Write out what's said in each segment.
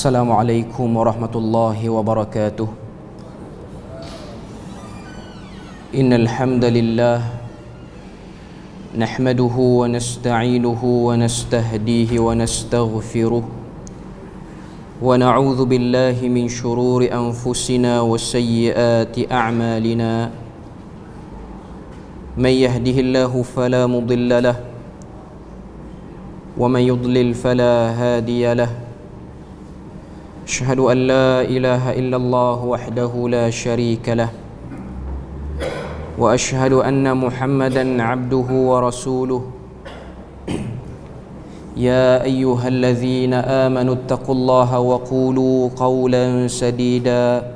Assalamualaikum warahmatullahi wabarakatuh. Innal hamdalillah nahmaduhu wa nasta'inuhu wa nastahdihi wa nastaghfiruh wa na'udzu billahi min shururi anfusina wa sayyiati a'malina. Man yahdihillahu fala mudilla lahu wa man yudlil fala hadiya lahu. أشهد أن لا إله إلا الله وحده لا شريك له وأشهد أن محمدا عبده ورسوله يا أيها الذين آمنوا اتقوا الله وقولوا قولا سديدا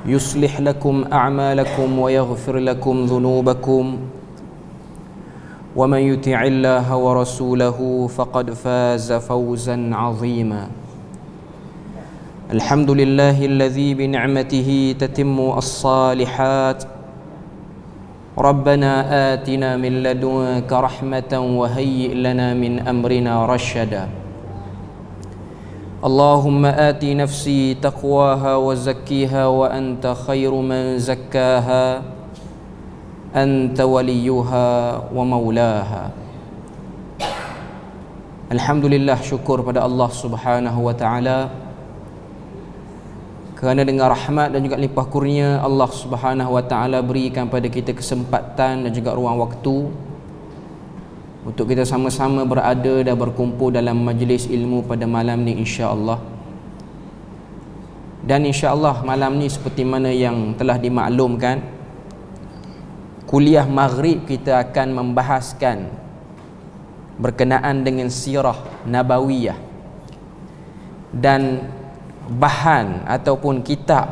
يصلح لكم أعمالكم ويغفر لكم ذنوبكم ومن يطع الله ورسوله فقد فاز فوزا عظيما. الحمد لله الذي بنعمته تتم الصالحات. ربنا آتنا من لدنك رحمة وهيئ لنا من أمرنا رشدا. اللهم آت نفسي تقواها وزكيها وأنت خير من زكاها أنت وليها ومولاها. Alhamdulillah, syukur pada Allah Subhanahu wa taala kerana dengan rahmat dan juga limpah kurnia Allah Subhanahu wa taala berikan pada kita kesempatan dan juga ruang waktu untuk kita sama-sama berada dan berkumpul dalam majlis ilmu pada malam ni, insya-Allah. Dan insya-Allah malam ni seperti mana yang telah dimaklumkan, kuliah maghrib kita akan membahaskan berkenaan dengan sirah nabawiyah, dan bahan ataupun kitab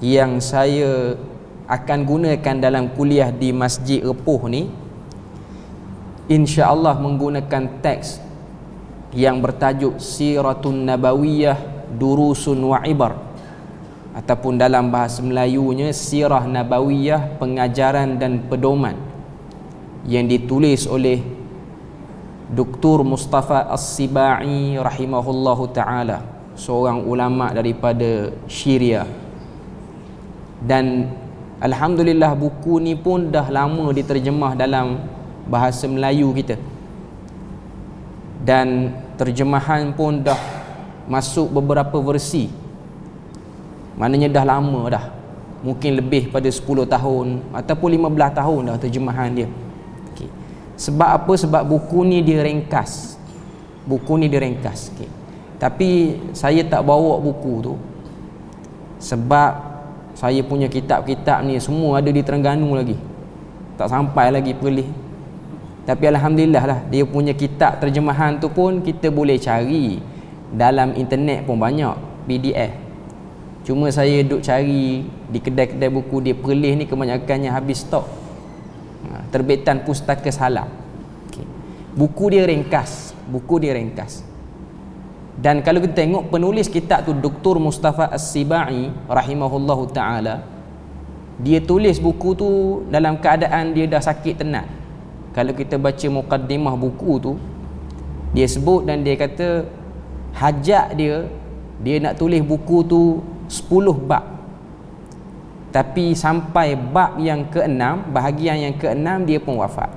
yang saya akan gunakan dalam kuliah di Masjid Repuh ni, insya-Allah menggunakan teks yang bertajuk Siratun Nabawiyah Durusun wa Ibar, ataupun dalam bahasa Melayunya Sirah Nabawiyah Pengajaran dan Pedoman, yang ditulis oleh Dr. Mustafa As-Sibai rahimahullahu ta'ala, seorang ulama daripada Syria. Dan alhamdulillah buku ni pun dah lama diterjemah dalam bahasa Melayu kita, dan terjemahan pun dah masuk beberapa versi. Maknanya dah lama dah, mungkin lebih pada 10 tahun ataupun 15 tahun dah terjemahan dia. Okay. Sebab apa? Sebab buku ni dia ringkas. Buku ni dia ringkas. Okay. Tapi saya tak bawa buku tu sebab saya punya kitab-kitab ni semua ada di Terengganu lagi, tak sampai lagi Perlis. Tapi alhamdulillah lah, dia punya kitab terjemahan tu pun kita boleh cari dalam internet pun banyak PDF. Cuma saya duk cari di kedai-kedai buku di Perlis ni kebanyakannya habis stok. Terbitan Pustaka Salam. Okay. Buku dia ringkas. Dan kalau kita tengok penulis kitab tu, Dr. Mustafa As-Sibai rahimahullahu ta'ala, dia tulis buku tu dalam keadaan dia dah sakit tenat. Kalau kita baca mukaddimah buku tu, dia sebut dan dia kata hajat dia nak tulis buku tu 10 bab. Tapi sampai bab yang ke-6, bahagian yang ke-6, dia pun wafat.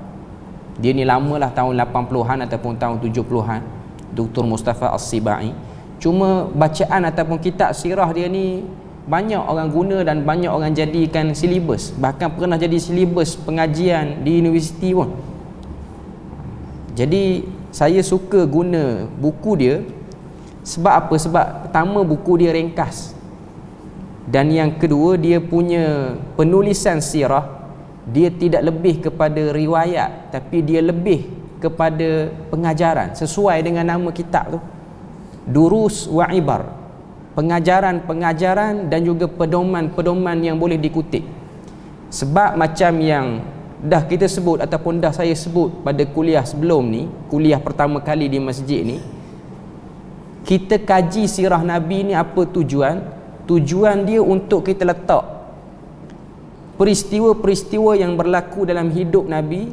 Dia ni lamalah, tahun 80-an ataupun tahun 70-an, Dr. Mustafa As-Sibai. Cuma bacaan ataupun kitab sirah dia ni banyak orang guna dan banyak orang jadikan silibus. Bahkan pernah jadi silibus pengajian di universiti pun. Jadi saya suka guna buku dia. Sebab apa? Sebab pertama, buku dia ringkas, dan yang kedua, dia punya penulisan sirah dia tidak lebih kepada riwayat, tapi dia lebih kepada pengajaran sesuai dengan nama kitab tu, Durus wa Ibar, pengajaran-pengajaran dan juga pedoman-pedoman yang boleh dikutip. Sebab macam yang dah kita sebut ataupun dah saya sebut pada kuliah sebelum ni, kuliah pertama kali di masjid ni, kita kaji sirah Nabi ni apa tujuan? Tujuan dia untuk kita letak peristiwa-peristiwa yang berlaku dalam hidup Nabi,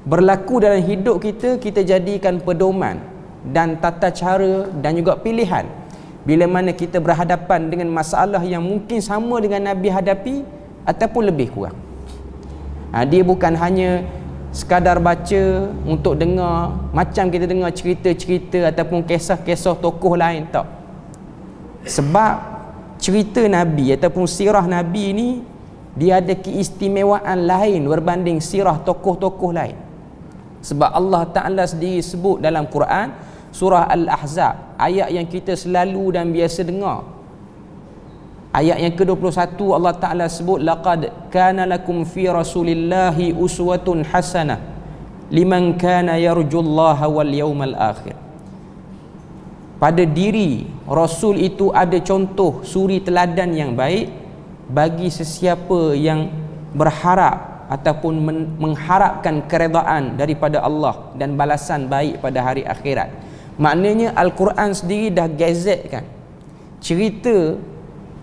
berlaku dalam hidup kita, kita jadikan pedoman dan tata cara dan juga pilihan bila mana kita berhadapan dengan masalah yang mungkin sama dengan Nabi hadapi ataupun lebih kurang. Dia bukan hanya sekadar baca untuk dengar macam kita dengar cerita-cerita ataupun kisah-kisah tokoh lain, tak. Sebab cerita Nabi ataupun sirah Nabi ni dia ada keistimewaan lain berbanding sirah tokoh-tokoh lain. Sebab Allah Ta'ala sendiri sebut dalam Quran surah Al-Ahzab, ayat yang kita selalu dan biasa dengar, ayat yang ke-21, Allah Ta'ala sebut laqad kana lakum fi rasulillahi uswatun hasanah liman kana yarjullaha wal yawmal akhir. Pada diri Rasul itu ada contoh suri teladan yang baik bagi sesiapa yang berharap ataupun mengharapkan keredaan daripada Allah dan balasan baik pada hari akhirat. Maknanya Al-Quran sendiri dah gazetkan cerita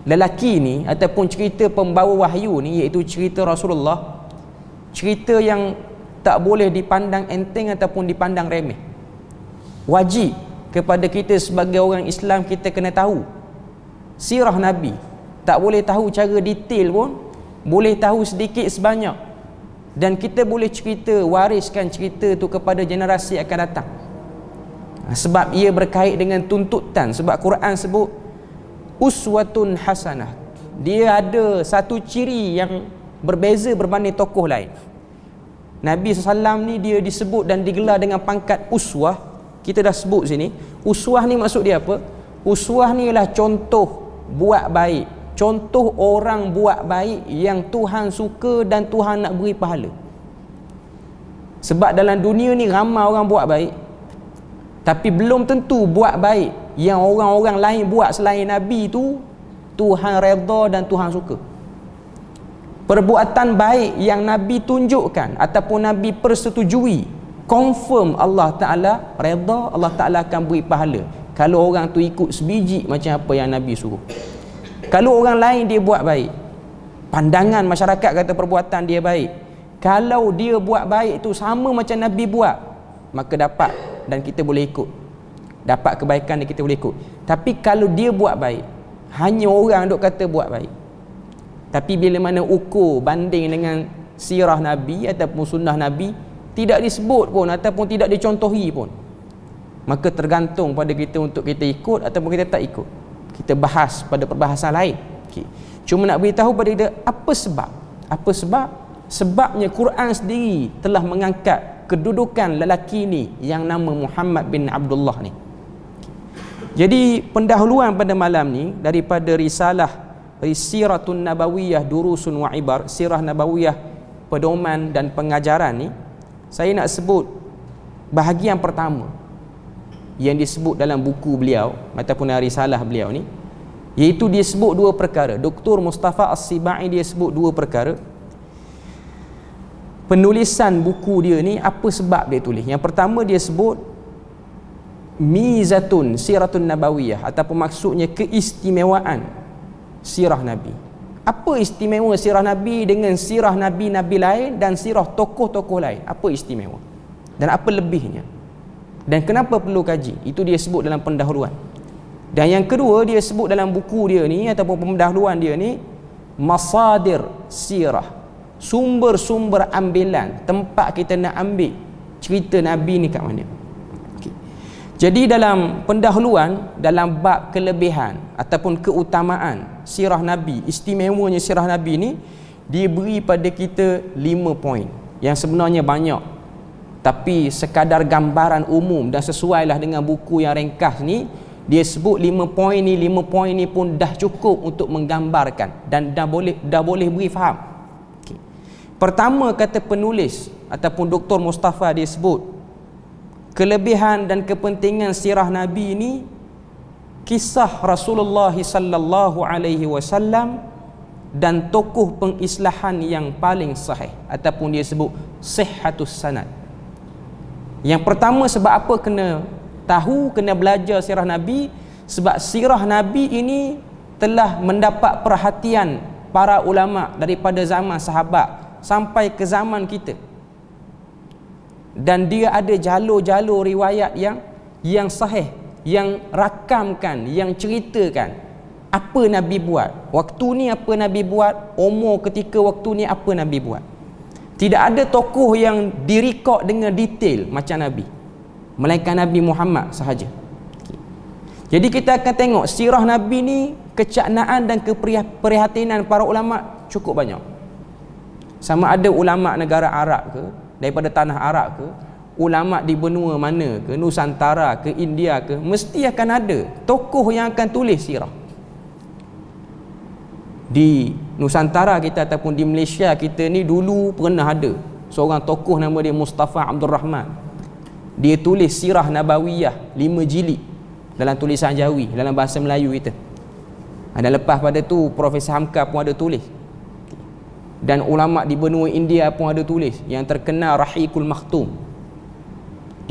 lelaki ni ataupun cerita pembawa wahyu ni, iaitu cerita Rasulullah, cerita yang tak boleh dipandang enteng ataupun dipandang remeh. Wajib kepada kita sebagai orang Islam, kita kena tahu sirah Nabi. Tak boleh tahu cara detail pun, boleh tahu sedikit sebanyak, dan kita boleh cerita, wariskan cerita tu kepada generasi akan datang. Sebab ia berkait dengan tuntutan. Sebab Quran sebut uswatun hasanah, dia ada satu ciri yang berbeza berbanding tokoh lain. Nabi SAW ni dia disebut dan digelar dengan pangkat uswah. Kita dah sebut sini, uswah ni maksud dia apa? Uswah ni ialah contoh buat baik, contoh orang buat baik yang Tuhan suka dan Tuhan nak beri pahala. Sebab dalam dunia ni ramai orang buat baik, tapi belum tentu buat baik yang orang-orang lain buat selain Nabi tu Tuhan redha dan Tuhan suka. Perbuatan baik yang Nabi tunjukkan ataupun Nabi persetujui, confirm Allah Ta'ala redha, Allah Ta'ala akan beri pahala kalau orang tu ikut sebiji macam apa yang Nabi suruh. Kalau orang lain dia buat baik, pandangan masyarakat kata perbuatan dia baik, kalau dia buat baik tu sama macam Nabi buat, maka dapat dan kita boleh ikut, dapat kebaikan dan kita boleh ikut. Tapi kalau dia buat baik, hanya orang duk kata buat baik, tapi bila mana ukur banding dengan sirah Nabi ataupun sunnah Nabi, tidak disebut pun ataupun tidak dicontohi pun, maka tergantung pada kita untuk kita ikut ataupun kita tak ikut. Kita bahas pada perbahasan lain. Cuma nak beritahu pada kita apa sebab. Apa sebab? Sebabnya Quran sendiri telah mengangkat kedudukan lelaki ni yang nama Muhammad bin Abdullah ni. Jadi pendahuluan pada malam ni daripada risalah Siratun Nabawiyah Durusun wa Ibar, Sirah Nabawiyah Pedoman dan Pengajaran ni, saya nak sebut bahagian pertama yang disebut dalam buku beliau ataupun risalah beliau ni, iaitu dia sebut dua perkara. Dr. Mustafa As-Sibai dia sebut dua perkara. Penulisan buku dia ni, apa sebab dia tulis? Yang pertama dia sebut mizatun siratun nabawiyah, ataupun maksudnya keistimewaan sirah Nabi. Apa istimewa sirah Nabi dengan sirah Nabi-Nabi lain dan sirah tokoh-tokoh lain? Apa istimewa dan apa lebihnya, dan kenapa perlu kaji? Itu dia sebut dalam pendahuluan. Dan yang kedua dia sebut dalam buku dia ni ataupun pendahuluan dia ni, masadir sirah, sumber-sumber ambilan, tempat kita nak ambil cerita Nabi ni kat mana. Jadi dalam pendahuluan, dalam bab kelebihan ataupun keutamaan sirah Nabi, istimewanya sirah Nabi ni, dia beri pada kita 5 poin yang sebenarnya banyak, tapi sekadar gambaran umum dan sesuailah dengan buku yang ringkas ni, dia sebut 5 poin ni. 5 poin ni pun dah cukup untuk menggambarkan dan dah boleh beri faham. Pertama, kata penulis ataupun Dr. Mustafa, dia sebut kelebihan dan kepentingan sirah Nabi ini, kisah Rasulullah sallallahu alaihi wasallam dan tokoh pengislahan yang paling sahih, ataupun dia sebut sihhatus sanad. Yang pertama, sebab apa kena tahu, kena belajar sirah Nabi? Sebab sirah Nabi ini telah mendapat perhatian para ulama daripada zaman sahabat sampai ke zaman kita, dan dia ada jalur-jalur riwayat yang yang sahih, yang rakamkan, yang ceritakan apa Nabi buat, waktu ni apa Nabi buat, umur ketika waktu ni apa Nabi buat. Tidak ada tokoh yang direkod dengan detail macam Nabi, melainkan Nabi Muhammad sahaja. Jadi kita akan tengok sirah Nabi ni, kecaknaan dan keprihatinan para ulama cukup banyak. Sama ada ulama negara Arab ke, daripada tanah Arab ke, ulama di benua mana ke, Nusantara ke, India ke, mesti akan ada tokoh yang akan tulis sirah. Di Nusantara kita ataupun di Malaysia kita ni dulu pernah ada seorang tokoh nama dia Mustafa Abdul Rahman. Dia tulis sirah Nabawiyah 5 jilid dalam tulisan Jawi, dalam bahasa Melayu kita. Dan lepas pada tu Profesor Hamka pun ada tulis, dan ulama di benua India pun ada tulis, yang terkenal Rahiqul Makhtum.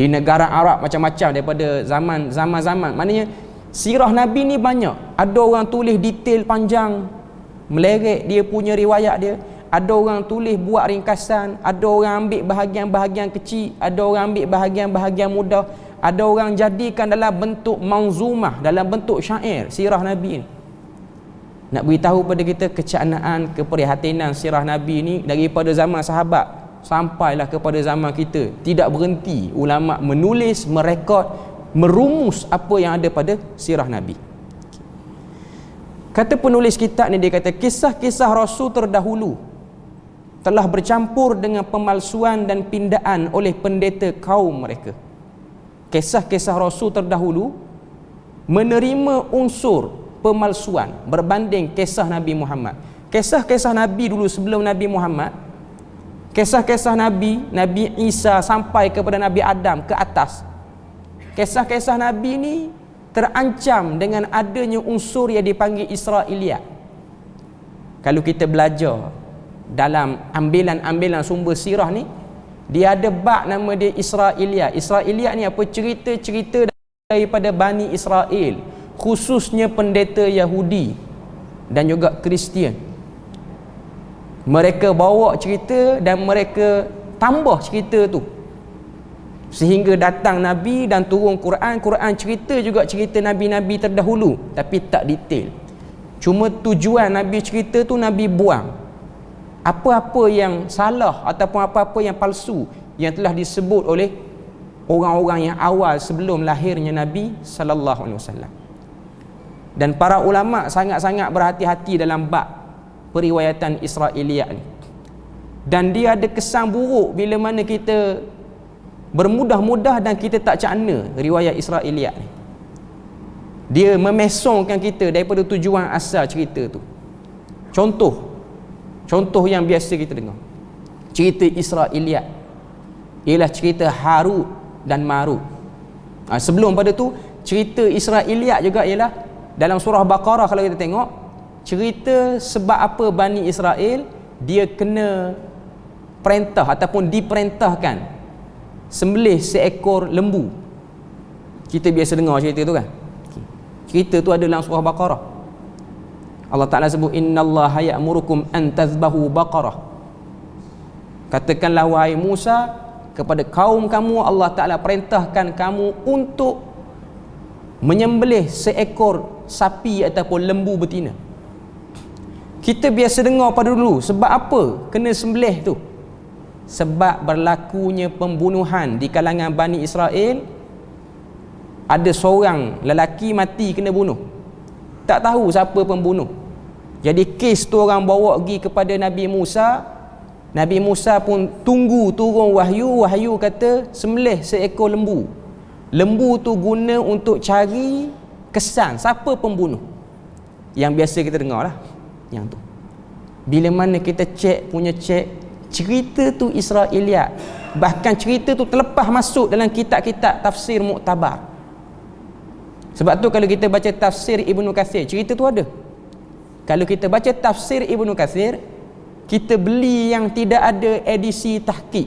Di negara Arab macam-macam daripada zaman-zaman. Maknanya sirah Nabi ni banyak. Ada orang tulis detail panjang, meleret dia punya riwayat dia. Ada orang tulis buat ringkasan, ada orang ambil bahagian-bahagian kecil, ada orang ambil bahagian-bahagian mudah, ada orang jadikan dalam bentuk manzumah, dalam bentuk syair sirah Nabi ni. Nak beritahu pada kita kecaknaan, keprihatinan sirah Nabi ni daripada zaman sahabat sampailah kepada zaman kita. Tidak berhenti ulama menulis, merekod, merumus apa yang ada pada sirah Nabi. Kata penulis kitab ni, dia kata kisah-kisah Rasul terdahulu telah bercampur dengan pemalsuan dan pindaan oleh pendeta kaum mereka. Kisah-kisah Rasul terdahulu menerima unsur pemalsuan berbanding kisah Nabi Muhammad. Kisah-kisah Nabi dulu sebelum Nabi Muhammad, kisah-kisah Nabi Isa sampai kepada Nabi Adam ke atas, kisah-kisah Nabi ni terancam dengan adanya unsur yang dipanggil Israiliyat. Kalau kita belajar dalam ambilan-ambilan sumber sirah ni, dia ada bab nama dia Israiliyat. Israiliyat ni apa? Cerita-cerita daripada Bani Israel, khususnya pendeta Yahudi dan juga Kristian. Mereka bawa cerita dan mereka tambah cerita tu sehingga datang Nabi dan turun Quran. Quran cerita juga cerita Nabi-Nabi terdahulu, tapi tak detail. Cuma tujuan Nabi cerita tu, Nabi buang apa-apa yang salah ataupun apa-apa yang palsu yang telah disebut oleh orang-orang yang awal sebelum lahirnya Nabi sallallahu alaihi wasallam. Dan para ulama sangat-sangat berhati-hati dalam bab periwayatan Israiliyat ni. Dan dia ada kesan buruk bila mana kita bermudah-mudah dan kita tak cakna riwayat Israiliyat ni. Dia memesongkan kita daripada tujuan asal cerita tu. Contoh yang biasa kita dengar, cerita Israiliyat ialah cerita Harut dan Marut. Sebelum pada tu, cerita Israiliyat juga ialah dalam surah Baqarah. Kalau kita tengok, cerita sebab apa Bani Israel dia kena perintah ataupun diperintahkan sembelih seekor lembu. Kita biasa dengar cerita tu kan. Cerita tu ada dalam surah Baqarah. Allah Ta'ala sebut, innallaha ya'murukum an tazbahu baqarah. Katakanlah wahai Musa kepada kaum kamu, Allah Ta'ala perintahkan kamu untuk menyembelih seekor sapi ataupun lembu betina. Kita biasa dengar pada dulu, sebab apa kena sembelih tu? Sebab berlakunya pembunuhan di kalangan Bani Israel. Ada seorang lelaki mati kena bunuh, tak tahu siapa pembunuh. Jadi kes tu orang bawa pergi kepada Nabi Musa. Nabi Musa pun tunggu turun wahyu. Wahyu kata sembelih seekor lembu. Lembu tu guna untuk cari kesan siapa pembunuh. Yang biasa kita dengar lah yang tu. Bila mana kita cek cerita tu Israiliyat, bahkan cerita tu terlepas masuk dalam kitab-kitab tafsir muktabar. Sebab tu kalau kita baca tafsir Ibnu Katsir, cerita tu ada. Kalau kita baca tafsir Ibnu Katsir, kita beli yang tidak ada edisi tahqiq,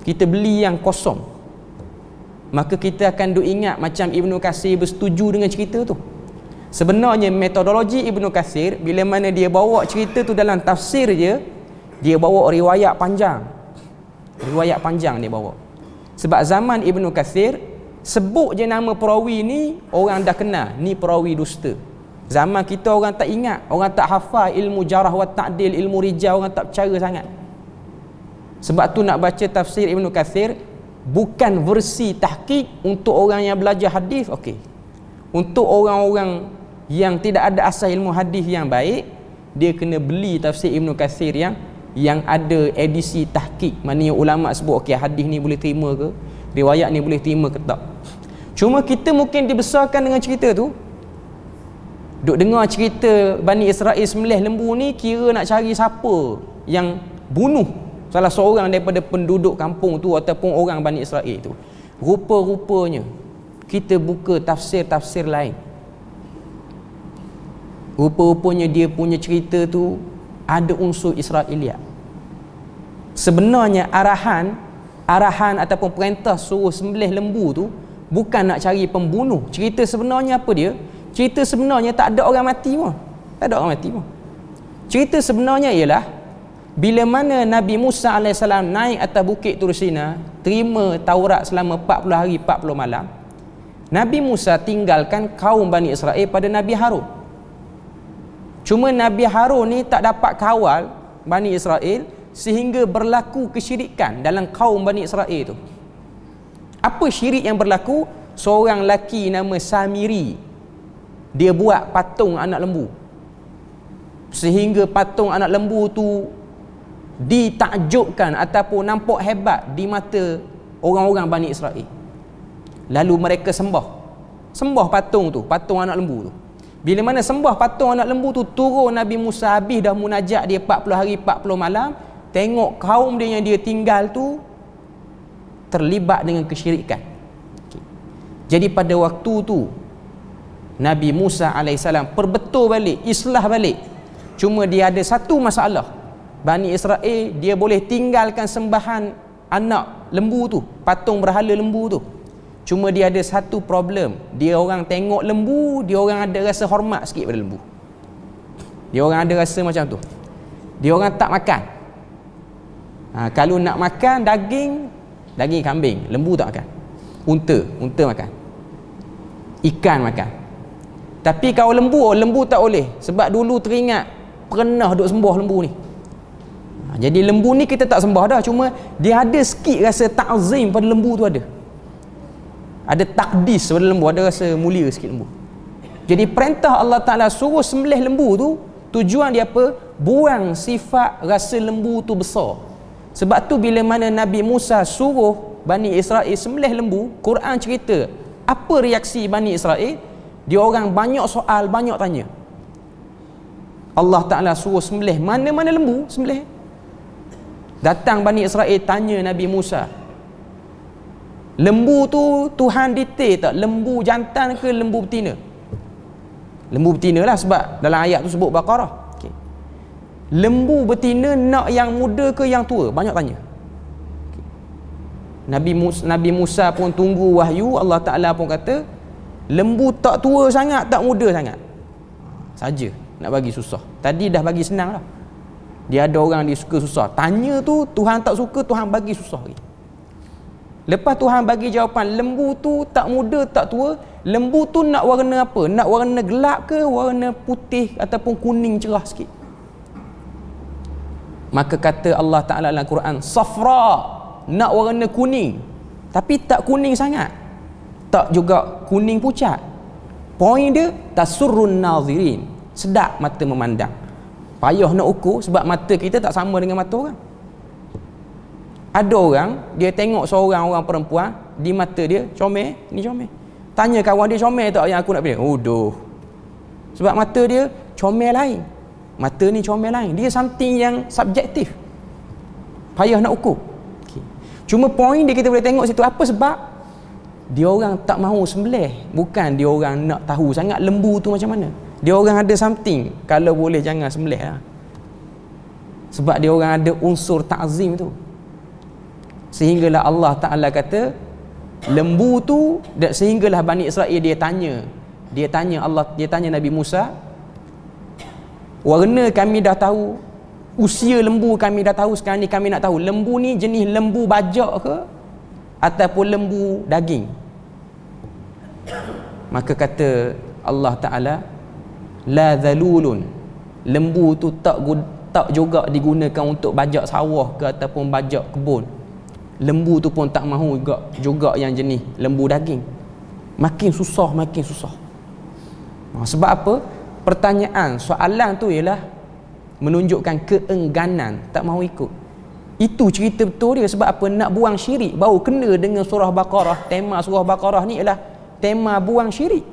kita beli yang kosong, maka kita akan duk ingat macam Ibnu Katsir bersetuju dengan cerita tu. Sebenarnya metodologi Ibnu Katsir, bila mana dia bawa cerita tu dalam tafsir dia bawa riwayat panjang. Riwayat panjang dia bawa. Sebab zaman Ibnu Katsir Sebut je nama perawi ni, orang dah kenal ni perawi dusta. Zaman kita orang tak ingat, orang tak hafal ilmu jarah wa ta'dil, ilmu rijal orang tak percaya sangat. Sebab tu nak baca tafsir Ibn Kathir bukan versi tahqiq untuk orang yang belajar hadis, okey. Untuk orang-orang yang tidak ada asas ilmu hadis yang baik, dia kena beli tafsir Ibn Kathir yang ada edisi tahqiq. Maknanya ulama sebut okey, hadis ni boleh terima ke, riwayat ni boleh terima ke tak. Cuma kita mungkin dibesarkan dengan cerita tu, duk dengar cerita Bani Israel sembelih lembu ni, kira nak cari siapa yang bunuh salah seorang daripada penduduk kampung tu ataupun orang Bani Israel tu. Rupa-rupanya kita buka tafsir-tafsir lain, rupa-rupanya dia punya cerita tu ada unsur Israiliyat. Sebenarnya arahan ataupun perintah suruh sembelih lembu tu bukan nak cari pembunuh. Cerita sebenarnya apa dia? Cerita sebenarnya tak ada orang mati pun. Tak ada orang mati pun. Cerita sebenarnya ialah bila mana Nabi Musa AS naik atas bukit Tur Sina, terima Taurat selama 40 hari 40 malam, Nabi Musa tinggalkan kaum Bani Israel pada Nabi Harun. Cuma Nabi Harun ni tak dapat kawal Bani Israel sehingga berlaku kesyirikan dalam kaum Bani Israel tu. Apa syirik yang berlaku? Seorang lelaki nama Samiri, dia buat patung anak lembu, sehingga patung anak lembu tu ditakjubkan ataupun nampak hebat di mata orang-orang Bani Israel. Lalu mereka sembah patung tu, patung anak lembu tu. Bila mana sembah patung anak lembu tu, turun Nabi Musa, habis dah munajat dia 40 hari 40 malam, tengok kaum dia yang dia tinggal tu terlibat dengan kesyirikan. Jadi pada waktu tu Nabi Musa AS perbetul balik, islah balik. Cuma dia ada satu masalah. Bani Israel dia boleh tinggalkan sembahan anak lembu tu, patung berhala lembu tu. Cuma dia ada satu problem. Dia orang tengok lembu, dia orang ada rasa hormat sikit pada lembu. Dia orang ada rasa macam tu. Dia orang tak makan. Kalau nak makan daging kambing, lembu tak makan. Unta makan. Ikan makan. Tapi kalau lembu tak boleh. Sebab dulu teringat pernah duk sembah lembu ni. Jadi lembu ni kita tak sembah dah, cuma dia ada sikit rasa ta'zim pada lembu tu ada. Ada takdis pada lembu, ada rasa mulia sikit lembu. Jadi perintah Allah Ta'ala suruh sembelih lembu tu, tujuan dia apa? Buang sifat rasa lembu tu besar. Sebab tu bila mana Nabi Musa suruh Bani Israel sembelih lembu, Quran cerita apa reaksi Bani Israel? Dia orang banyak soal, banyak tanya. Allah Ta'ala suruh sembelih, mana-mana lembu sembelih. Datang Bani Israel tanya Nabi Musa, lembu tu Tuhan detail tak? Lembu jantan ke lembu betina? Lembu betina lah, sebab dalam ayat tu sebut Baqarah. Okay. Lembu betina nak yang muda ke yang tua? Banyak tanya. Okay. Nabi Musa pun tunggu wahyu. Allah Ta'ala pun kata lembu tak tua sangat, tak muda sangat saja, nak bagi susah. Tadi dah bagi senang lah. Dia ada orang dia suka susah. Tanya tu Tuhan tak suka, Tuhan bagi susah lagi. Lepas Tuhan bagi jawapan, lembu tu tak muda tak tua. Lembu tu nak warna apa? Nak warna gelap ke warna putih ataupun kuning cerah sikit? Maka kata Allah Ta'ala dalam Quran, safra, nak warna kuning, tapi tak kuning sangat, tak juga kuning pucat. Poin dia tasurrun nazirin, sedap mata memandang. Payah nak ukur sebab mata kita tak sama dengan mata orang. Ada orang dia tengok seorang orang perempuan, di mata dia comel, ni comel. Tanya kawan dia, comel tak yang aku nak pilih? Doh. Sebab mata dia comel lain, mata ni comel lain. Dia something yang subjektif, payah nak ukur. Okay. Cuma poin dia kita boleh tengok situ, apa sebab dia orang tak mahu sembelih. Bukan dia orang nak tahu sangat lembu tu macam mana. Dia orang ada something, kalau boleh jangan sembelih lah. Sebab dia orang ada unsur ta'zim tu. Sehinggalah Allah Ta'ala kata lembu tu, sehinggalah Bani Israel dia tanya Nabi Musa, warna kami dah tahu, usia lembu kami dah tahu, sekarang ni kami nak tahu lembu ni jenis lembu bajak ke ataupun lembu daging. Maka kata Allah Ta'ala, la dhalulun, lembu tu tak juga digunakan untuk bajak sawah ke ataupun bajak kebun. Lembu tu pun tak mahu juga yang jenis lembu daging. Makin susah. Sebab apa? Pertanyaan, soalan tu ialah menunjukkan keengganan, tak mahu ikut. Itu cerita betul dia. Sebab apa? Nak buang syirik. Baru kena dengan surah Baqarah. Tema surah Baqarah ni ialah tema buang syirik.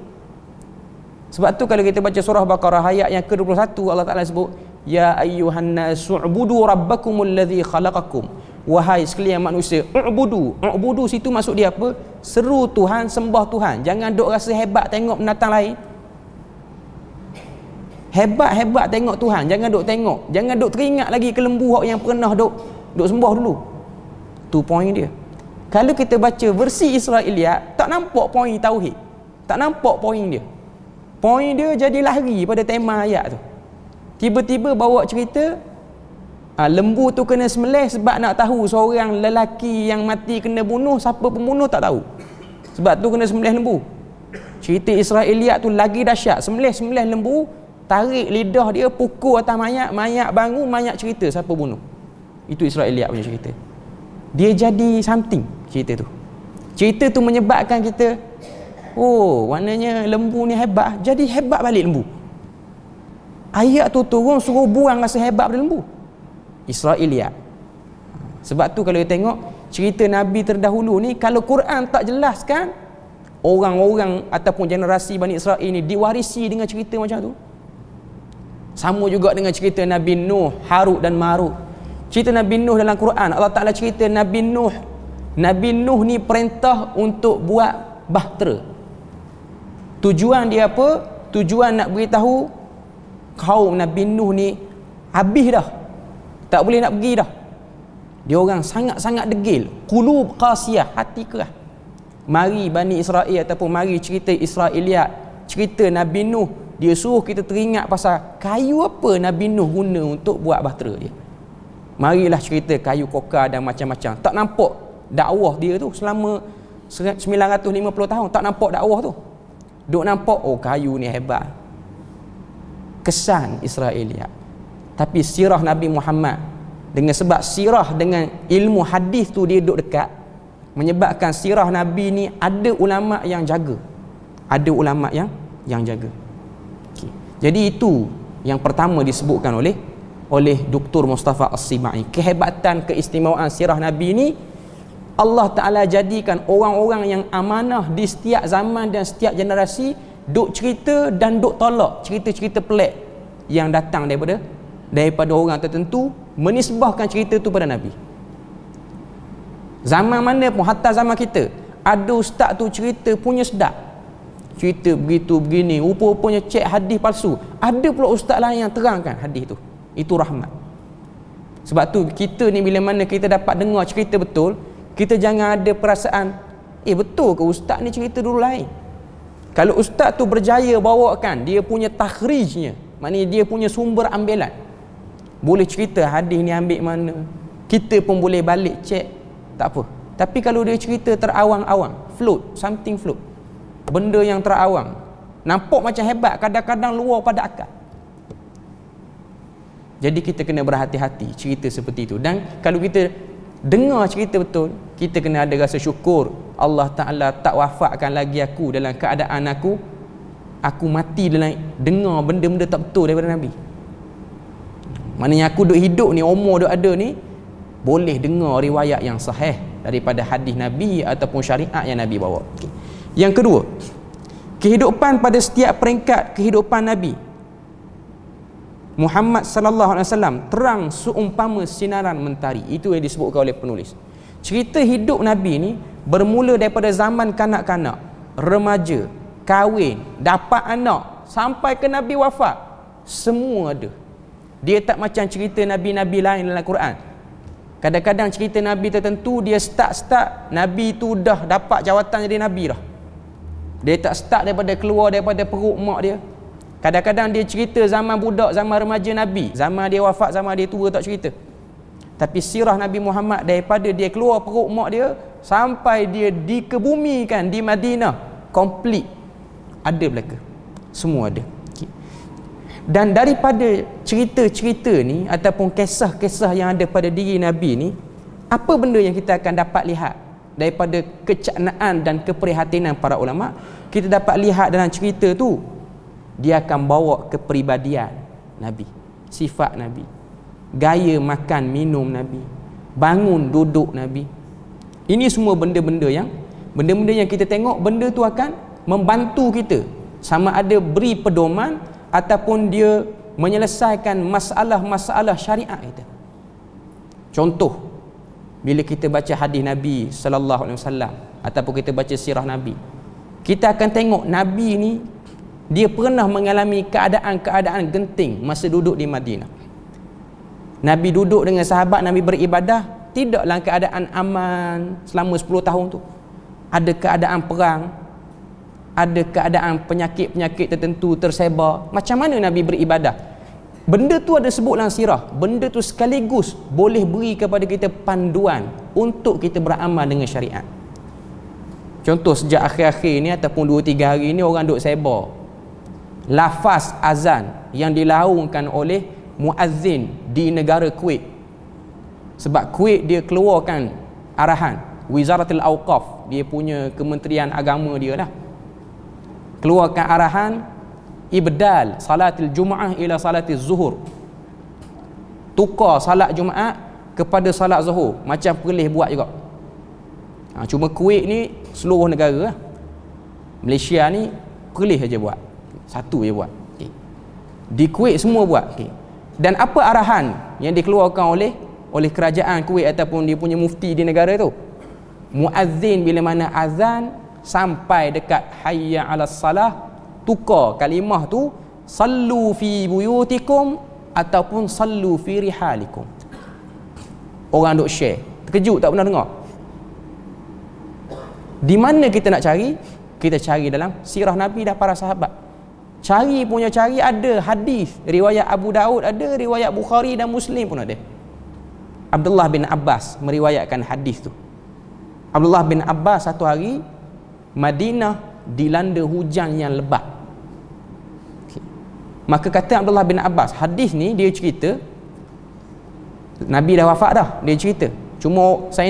Sebab tu kalau kita baca surah Baqarah ayat yang ke-21, Allah Ta'ala sebut, ya ayyuhan nasu ubudu rabbakumul ladzi khalaqakum. Wahai sekalian manusia, ubudu situ maksud dia apa? Seru Tuhan, sembah Tuhan. Jangan duk rasa hebat tengok binatang lain. Hebat tengok Tuhan, jangan duk tengok. Jangan duk teringat lagi ke lembu yang pernah duk sembah dulu. Tu poin dia. Kalau kita baca versi Israiliyat, tak nampak poin tauhid. Tak nampak poin dia. Poin dia jadi lari pada tema ayat tu. Tiba-tiba bawa cerita lembu tu kena sembelih sebab nak tahu seorang lelaki yang mati kena bunuh, siapa pembunuh tak tahu. Sebab tu kena sembelih lembu. Cerita Israiliyat tu lagi dahsyat. Sembelih lembu, tarik lidah dia, pukul atas mayat bangun, mayat cerita siapa bunuh. Itu Israiliyat punya cerita. Dia jadi something cerita tu. Cerita tu menyebabkan kita, oh, maknanya lembu ni hebat. Jadi hebat balik lembu. Ayat tu turun suruh buang rasa hebat pada lembu. Israiliyat. Sebab tu kalau kita tengok cerita Nabi terdahulu ni, kalau Quran tak jelaskan, orang-orang ataupun generasi Bani Israel ni diwarisi dengan cerita macam tu. Sama juga dengan cerita Nabi Nuh, Harut dan Marut. Cerita Nabi Nuh dalam Quran, Allah Ta'ala cerita Nabi Nuh. Nabi Nuh ni perintah untuk buat bahtera. Tujuan dia apa? Tujuan nak beritahu kaum Nabi Nuh ni habis dah, tak boleh nak pergi dah. Dia orang sangat-sangat degil, qulub qasiyah, hati keras. Mari Bani Israel ataupun mari cerita Israiliyat, cerita Nabi Nuh, dia suruh kita teringat pasal kayu apa Nabi Nuh guna untuk buat bahtera dia. Marilah cerita kayu kokar dan macam-macam. Tak nampak dakwah dia tu selama 950 tahun, tak nampak dakwah tu. Duk nampak, oh kayu ni hebat. Kesan Israiliyat. Tapi sirah Nabi Muhammad, dengan sebab sirah dengan ilmu hadis tu dia duduk dekat, menyebabkan sirah Nabi ni ada ulama yang jaga. Ada ulama yang jaga. Okay. Jadi itu yang pertama disebutkan oleh Dr. Mustafa As-Sibai. Kehebatan, keistimewaan sirah Nabi ni, Allah Ta'ala jadikan orang-orang yang amanah di setiap zaman dan setiap generasi duk cerita dan duk tolak cerita-cerita pelik yang datang daripada orang tertentu, menisbahkan cerita tu pada Nabi. Zaman mana pun, hatta zaman kita, ada ustaz tu cerita punya sedap, cerita begitu begini, rupa-rupanya cek hadis palsu. Ada pula ustaz lain yang terangkan hadis tu. Itu rahmat. Sebab tu kita ni bila mana kita dapat dengar cerita betul, kita jangan ada perasaan, betul ke ustaz ni cerita dulu lain. Kalau ustaz tu berjaya bawakan dia punya takhrijnya, maknanya dia punya sumber ambilan, boleh cerita hadis ni ambil mana, kita pun boleh balik cek, tak apa. Tapi kalau dia cerita terawang-awang, something float, benda yang terawang, nampak macam hebat, kadang-kadang luar pada akal. Jadi kita kena berhati-hati cerita seperti itu. Dan kalau kita dengar cerita betul, kita kena ada rasa syukur. Allah Ta'ala tak wafatkan lagi aku dalam keadaan aku mati dalam dengar benda-benda tak betul daripada Nabi. Maknanya aku duk hidup ni, umur duk ada ni, boleh dengar riwayat yang sahih daripada hadis Nabi ataupun syariat yang Nabi bawa. Okay. Yang kedua, kehidupan pada setiap peringkat kehidupan Nabi Muhammad sallallahu alaihi wasallam terang seumpama sinaran mentari. Itu yang disebutkan oleh penulis. Cerita hidup Nabi ni bermula daripada zaman kanak-kanak, remaja, kahwin, dapat anak, sampai ke Nabi wafat. Semua ada. Dia tak macam cerita Nabi-Nabi lain dalam Quran. Kadang-kadang cerita Nabi tertentu, dia start Nabi tu dah dapat jawatan jadi Nabi dah. Dia tak start daripada keluar daripada perut mak dia. Kadang-kadang dia cerita zaman budak, zaman remaja Nabi, zaman dia wafat, zaman dia tua tak cerita. Tapi sirah Nabi Muhammad daripada dia keluar perut mak dia sampai dia dikebumikan di Madinah, komplit. ada belaka, semua ada. Dan daripada cerita-cerita ni ataupun kisah-kisah yang ada pada diri Nabi ni, apa benda yang kita akan dapat lihat daripada kecaknaan dan keprihatinan para ulama? Kita dapat lihat dalam cerita tu, dia akan bawa kepribadian Nabi, sifat Nabi, gaya makan minum Nabi, bangun duduk Nabi. Ini semua benda-benda yang kita tengok, benda tu akan membantu kita sama ada beri pedoman ataupun dia menyelesaikan masalah-masalah syariat kita. Contoh, bila kita baca hadis Nabi sallallahu alaihi wasallam ataupun kita baca sirah Nabi, kita akan tengok Nabi ni dia pernah mengalami keadaan-keadaan genting masa duduk di Madinah. Nabi duduk dengan sahabat, Nabi beribadah, tidak dalam keadaan aman selama 10 tahun tu. Ada keadaan perang, ada keadaan penyakit-penyakit tertentu tersebar. Macam mana Nabi beribadah? Benda tu ada sebut dalam sirah. Benda tu sekaligus boleh beri kepada kita panduan untuk kita beramal dengan syariat. Contoh, sejak akhir-akhir ni ataupun 2-3 hari ni orang duk sebar lafaz azan yang dilaungkan oleh muazzin di negara Kuwait. Sebab Kuwait dia keluarkan arahan, Wizaratul Awqaf, dia punya kementerian agama dia lah, keluarkan arahan ibdal salatil Jumaah ila salatil Zuhur, tukar salat Jumaat kepada salat Zuhur, macam Perlis buat juga. Cuma Kuwait ni seluruh negara lah. Malaysia ni Perlis aja buat, satu je buat. Di Kuwait semua buat. Dan apa arahan yang dikeluarkan oleh kerajaan Kuwait ataupun dia punya mufti di negara tu? Muazzin bila mana azan sampai dekat hayya 'alas salah, tukar kalimah tu sallu fi buyutikum ataupun sallu fi rihalikum. Orang duk share, terkejut tak pernah dengar. Di mana kita nak cari? Kita cari dalam sirah Nabi dan para sahabat. Cari ada hadis riwayat Abu Daud, ada riwayat Bukhari dan Muslim pun ada. Abdullah bin Abbas meriwayatkan hadis tu. Abdullah bin Abbas, satu hari Madinah dilanda hujan yang lebat. Maka kata Abdullah bin Abbas, hadis ni dia cerita Nabi dah wafat dah, dia cerita. Cuma saya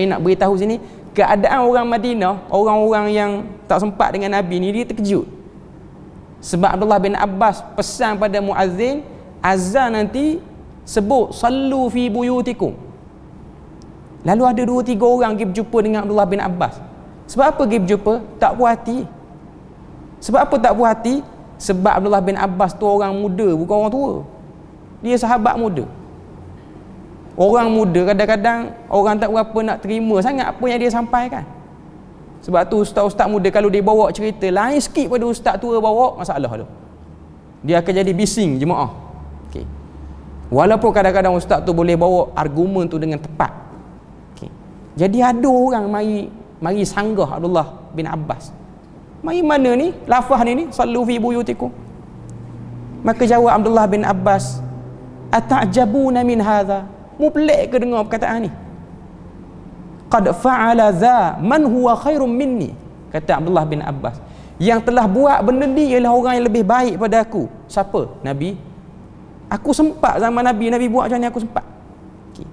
nak beritahu sini keadaan orang Madinah, orang-orang yang tak sempat dengan Nabi ni, dia terkejut. Sebab Abdullah bin Abbas pesan pada muazzin, azan nanti sebut sallu fi buyutikum. Lalu ada 2-3 orang pergi berjumpa dengan Abdullah bin Abbas. Sebab apa pergi berjumpa? Tak puas hati. Sebab apa tak puas hati? Sebab Abdullah bin Abbas tu orang muda, bukan orang tua. Dia sahabat muda. Orang muda kadang-kadang orang tak berapa nak terima sangat apa yang dia sampaikan. Sebab tu ustaz-ustaz muda kalau dia bawa cerita lain sikit pada ustaz tua bawa, masalah tu. Dia akan jadi bising jemaah. Okey. Walaupun kadang-kadang ustaz tu boleh bawa argumen tu dengan tepat. Okey. Jadi ada orang mari sanggah Abdullah bin Abbas. Mari mana ni? Lafaz ni sallu fi buyutikum. Maka jawab Abdullah bin Abbas, ata'jabuna min hadha? Mu pelik ke dengar perkataan ni? Qad fa'ala dha man huwa khairum minni. Kata Abdullah bin Abbas, yang telah buat benda ni ialah orang yang lebih baik pada aku. Siapa? Nabi. Aku sempat zaman Nabi buat macam ni, aku sempat. Okay.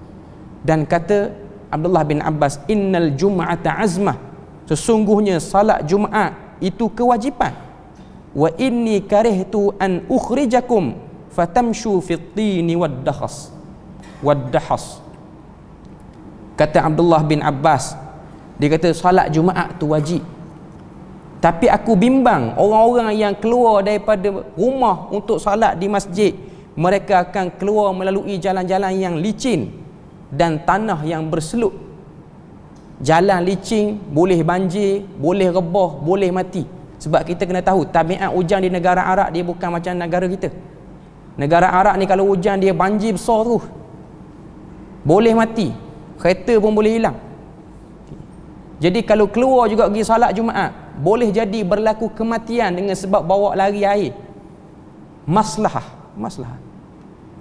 Dan kata Abdullah bin Abbas, innal jum'ata azmah, sesungguhnya salat Jumaat itu kewajipan. Wa inni karihtu an ukhrijakum fatamshu fit tini wad dakhas. Kata Abdullah bin Abbas, dia kata salat Jumaat tu wajib, tapi aku bimbang orang-orang yang keluar daripada rumah untuk salat di masjid, mereka akan keluar melalui jalan-jalan yang licin dan tanah yang berseluk. Jalan licin, boleh banjir, boleh rebah, boleh mati. Sebab kita kena tahu tabiat hujan di negara Arab dia bukan macam negara kita. Negara Arab ni kalau hujan dia banjir besar tu, boleh mati, kereta pun boleh hilang. Jadi kalau keluar juga pergi salat Jumaat, boleh jadi berlaku kematian dengan sebab bawa lari air. Maslahah.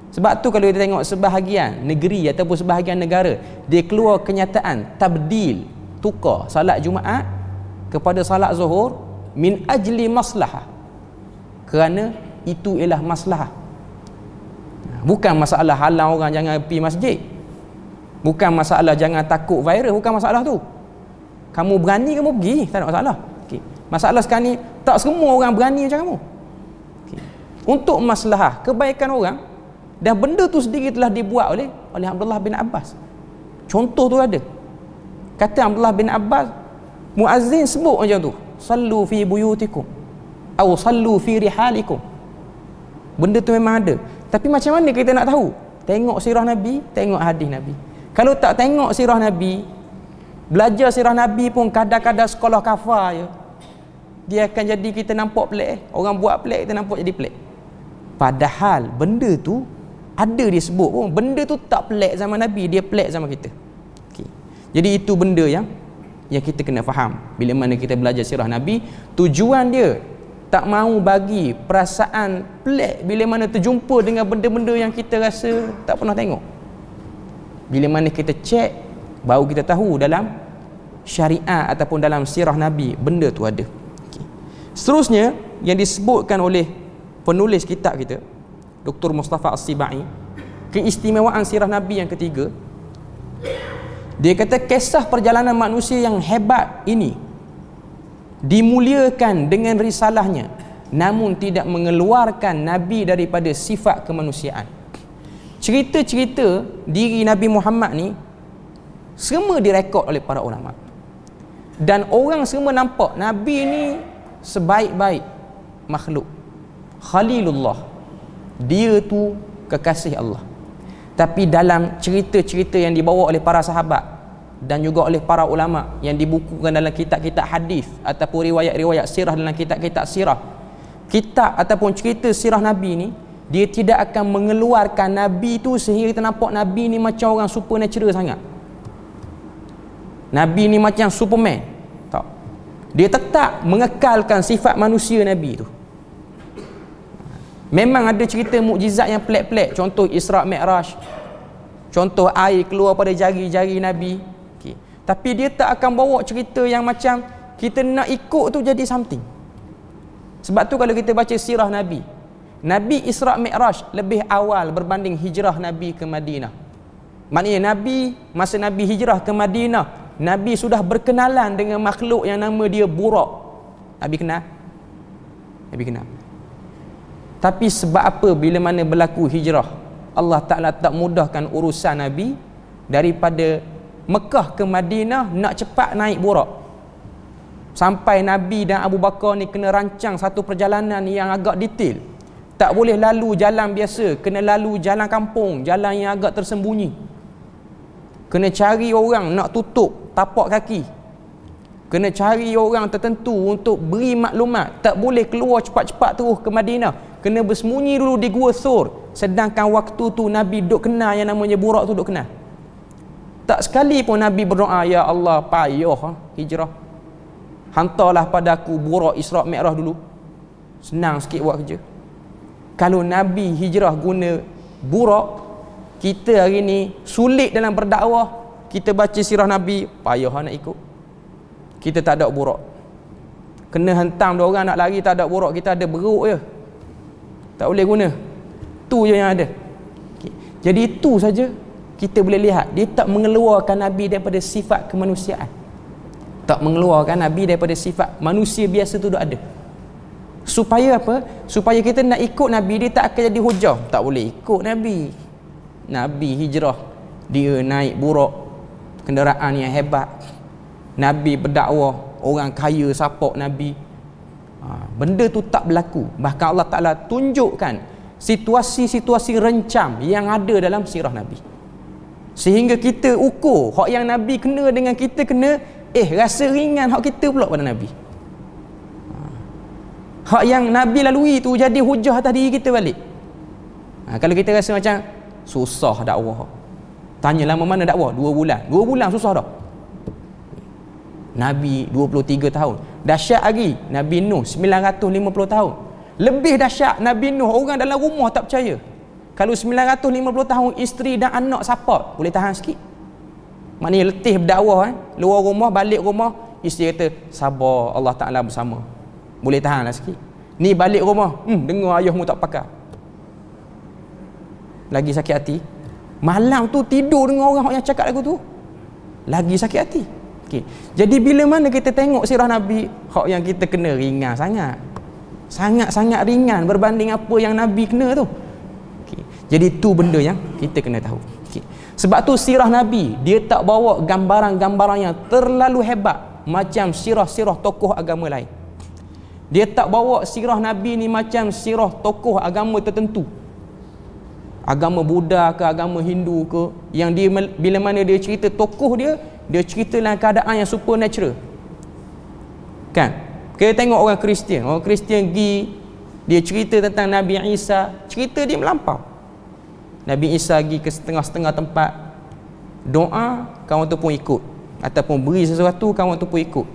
Sebab tu kalau kita tengok sebahagian negeri ataupun sebahagian negara, dia keluar kenyataan tabdil, tukar salat Jumaat kepada salat Zuhur, min ajli maslahah, kerana itu ialah maslahah. Bukan masalah halang orang jangan pergi masjid, bukan masalah jangan takut virus, bukan masalah tu. Kamu berani, kamu pergi, tak ada masalah. Okay. Masalah sekarang ni tak semua orang berani macam kamu. Okay. Untuk maslahah kebaikan orang, dan benda tu sendiri telah dibuat oleh Abdullah bin Abbas. Contoh tu ada. Kata Abdullah bin Abbas, muazzin sebut macam tu, sallu fi buyutikum atau sallu fi rihalikum. Benda tu memang ada. Tapi macam mana kita nak tahu? Tengok sirah Nabi, tengok hadis Nabi. Kalau tak tengok sirah Nabi, belajar sirah Nabi pun kadang-kadang sekolah kafar je, dia akan jadi kita nampak pelik. Orang buat pelik, kita nampak jadi pelik. Padahal benda tu ada dia sebut pun. Benda tu tak pelik zaman Nabi, dia pelik zaman kita. Okay. Jadi itu benda yang kita kena faham bila mana kita belajar sirah Nabi. Tujuan dia tak mahu bagi perasaan pelik bila mana terjumpa dengan benda-benda yang kita rasa tak pernah tengok. Bila mana kita cek, baru kita tahu dalam syariat ataupun dalam sirah Nabi benda tu ada. Okay. Seterusnya yang disebutkan oleh penulis kitab kita, Dr. Mustafa As-Sibai, keistimewaan sirah Nabi yang ketiga, dia kata kisah perjalanan manusia yang hebat ini dimuliakan dengan risalahnya, namun tidak mengeluarkan Nabi daripada sifat kemanusiaan. Cerita-cerita diri Nabi Muhammad ni semua direkod oleh para ulama, dan orang semua nampak Nabi ni sebaik-baik makhluk, Khalilullah, dia tu kekasih Allah. Tapi dalam cerita-cerita yang dibawa oleh para sahabat dan juga oleh para ulama yang dibukukan dalam kitab-kitab hadis ataupun riwayat-riwayat sirah dalam kitab-kitab sirah, kitab ataupun cerita sirah Nabi ni, dia tidak akan mengeluarkan Nabi tu sehingga kita nampak Nabi ni macam orang supernatural sangat, Nabi ni macam Superman. Tak. Dia tetap mengekalkan sifat manusia Nabi tu. Memang ada cerita mukjizat yang pelik-pelik, contoh Isra' Mi'raj, contoh air keluar pada jari-jari Nabi. Okay. Tapi dia tak akan bawa cerita yang macam kita nak ikut tu jadi something. Sebab tu kalau kita baca sirah Nabi, Nabi Isra' Mi'raj lebih awal berbanding hijrah Nabi ke Madinah. Maknanya Nabi, masa Nabi hijrah ke Madinah, Nabi sudah berkenalan dengan makhluk yang nama dia Buraq. Nabi kenal? Nabi kenal. Tapi sebab apa bila mana berlaku hijrah, Allah Ta'ala tak mudahkan urusan Nabi daripada Mekah ke Madinah, nak cepat naik Buraq. Sampai Nabi dan Abu Bakar ni kena rancang satu perjalanan yang agak detail. Tak boleh lalu jalan biasa, kena lalu jalan kampung, jalan yang agak tersembunyi. Kena cari orang nak tutup tapak kaki. Kena cari orang tertentu untuk beri maklumat. Tak boleh keluar cepat-cepat terus ke Madinah. Kena bersembunyi dulu di Gua Thur. Sedangkan waktu tu Nabi duk kenal yang namanya Buraq tu, duk kenal. Tak sekali pun Nabi berdoa, ya Allah payah hijrah, hantarlah pada aku Buraq Isra' Mi'raj dulu, senang sikit buat kerja. Kalau Nabi hijrah guna Buraq, kita hari ni sulit dalam berdakwah. Kita baca sirah Nabi, payah nak ikut. Kita tak ada Buraq, kena hentam 2 orang nak lari, tak ada Buraq, kita ada beruk je, tak boleh guna. Tu je yang ada. Okay. Jadi itu saja kita boleh lihat, dia tak mengeluarkan Nabi daripada sifat kemanusiaan, tak mengeluarkan Nabi daripada sifat manusia biasa tu dah ada. Supaya apa? Supaya kita nak ikut Nabi, dia tak akan jadi hujah. Tak boleh ikut Nabi. Nabi hijrah, dia naik Buraq, kenderaan yang hebat. Nabi berdakwah, orang kaya support Nabi. Benda tu tak berlaku. Bahkan Allah Ta'ala tunjukkan situasi-situasi rencam yang ada dalam sirah Nabi, sehingga kita ukur hak yang Nabi kena dengan kita kena, rasa ringan hak kita pula pada Nabi. Hak yang Nabi lalui tu jadi hujah atas diri kita balik. Kalau kita rasa macam susah dakwah, tanya lama mana dakwah? 2 bulan. 2 bulan susah dah. Nabi 23 tahun. Dahsyat lagi Nabi Nuh 950 tahun. Lebih dahsyat Nabi Nuh, orang dalam rumah tak percaya. Kalau 950 tahun isteri dan anak support, boleh tahan sikit. Maknanya letih berdakwah, luar rumah, balik rumah, isteri kata sabar, Allah Ta'ala bersama. Boleh tahan lah sikit. Ni balik rumah, dengar ayahmu tak pakai. Lagi sakit hati. Malam tu tidur dengar orang yang cakap lagu tu, lagi sakit hati. Okay. Jadi bila mana kita tengok sirah Nabi, hak yang kita kena ringan sangat. Sangat-sangat ringan berbanding apa yang Nabi kena tu. Okay. Jadi tu benda yang kita kena tahu. Okay. Sebab tu sirah Nabi, dia tak bawa gambaran-gambaran yang terlalu hebat macam sirah-sirah tokoh agama lain. Dia tak bawa sirah Nabi ni macam sirah tokoh agama tertentu. Agama Buddha ke agama Hindu ke, yang dia bila mana dia cerita tokoh dia cerita dalam keadaan yang supernatural. Kan? Kita tengok orang Kristian pergi dia cerita tentang Nabi Isa, cerita dia melampau. Nabi Isa pergi ke setengah-setengah tempat, doa, kawan tu pun ikut, ataupun beri sesuatu, kawan tu pun ikut.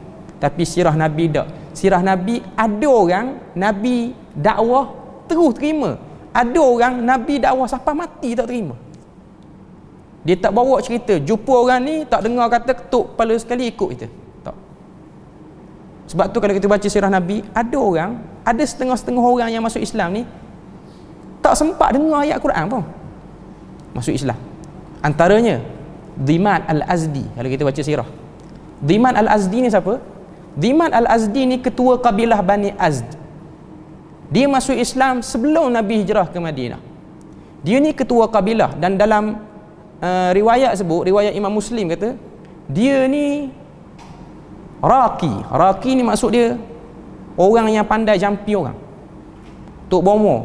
Tapi sirah Nabi tak. Sirah Nabi, ada orang Nabi dakwah terus terima, ada orang Nabi dakwah sampai mati tak terima. Dia tak bawa cerita jumpa orang ni tak dengar kata ketuk kepala sekali ikut kita, tak. Sebab tu kalau kita baca sirah Nabi, ada setengah-setengah orang yang masuk Islam ni tak sempat dengar ayat Quran pun masuk Islam. Antaranya Dhiman Al-Azdi. Kalau kita baca sirah, Dhiman Al-Azdi ni siapa? Dhiman Al-Azdi ni ketua kabilah Bani Azd. Dia masuk Islam sebelum Nabi hijrah ke Madinah. Dia ni ketua kabilah, dan dalam riwayat sebut, riwayat Imam Muslim kata dia ni Raqi ni maksud dia orang yang pandai jampi orang, tok bomoh.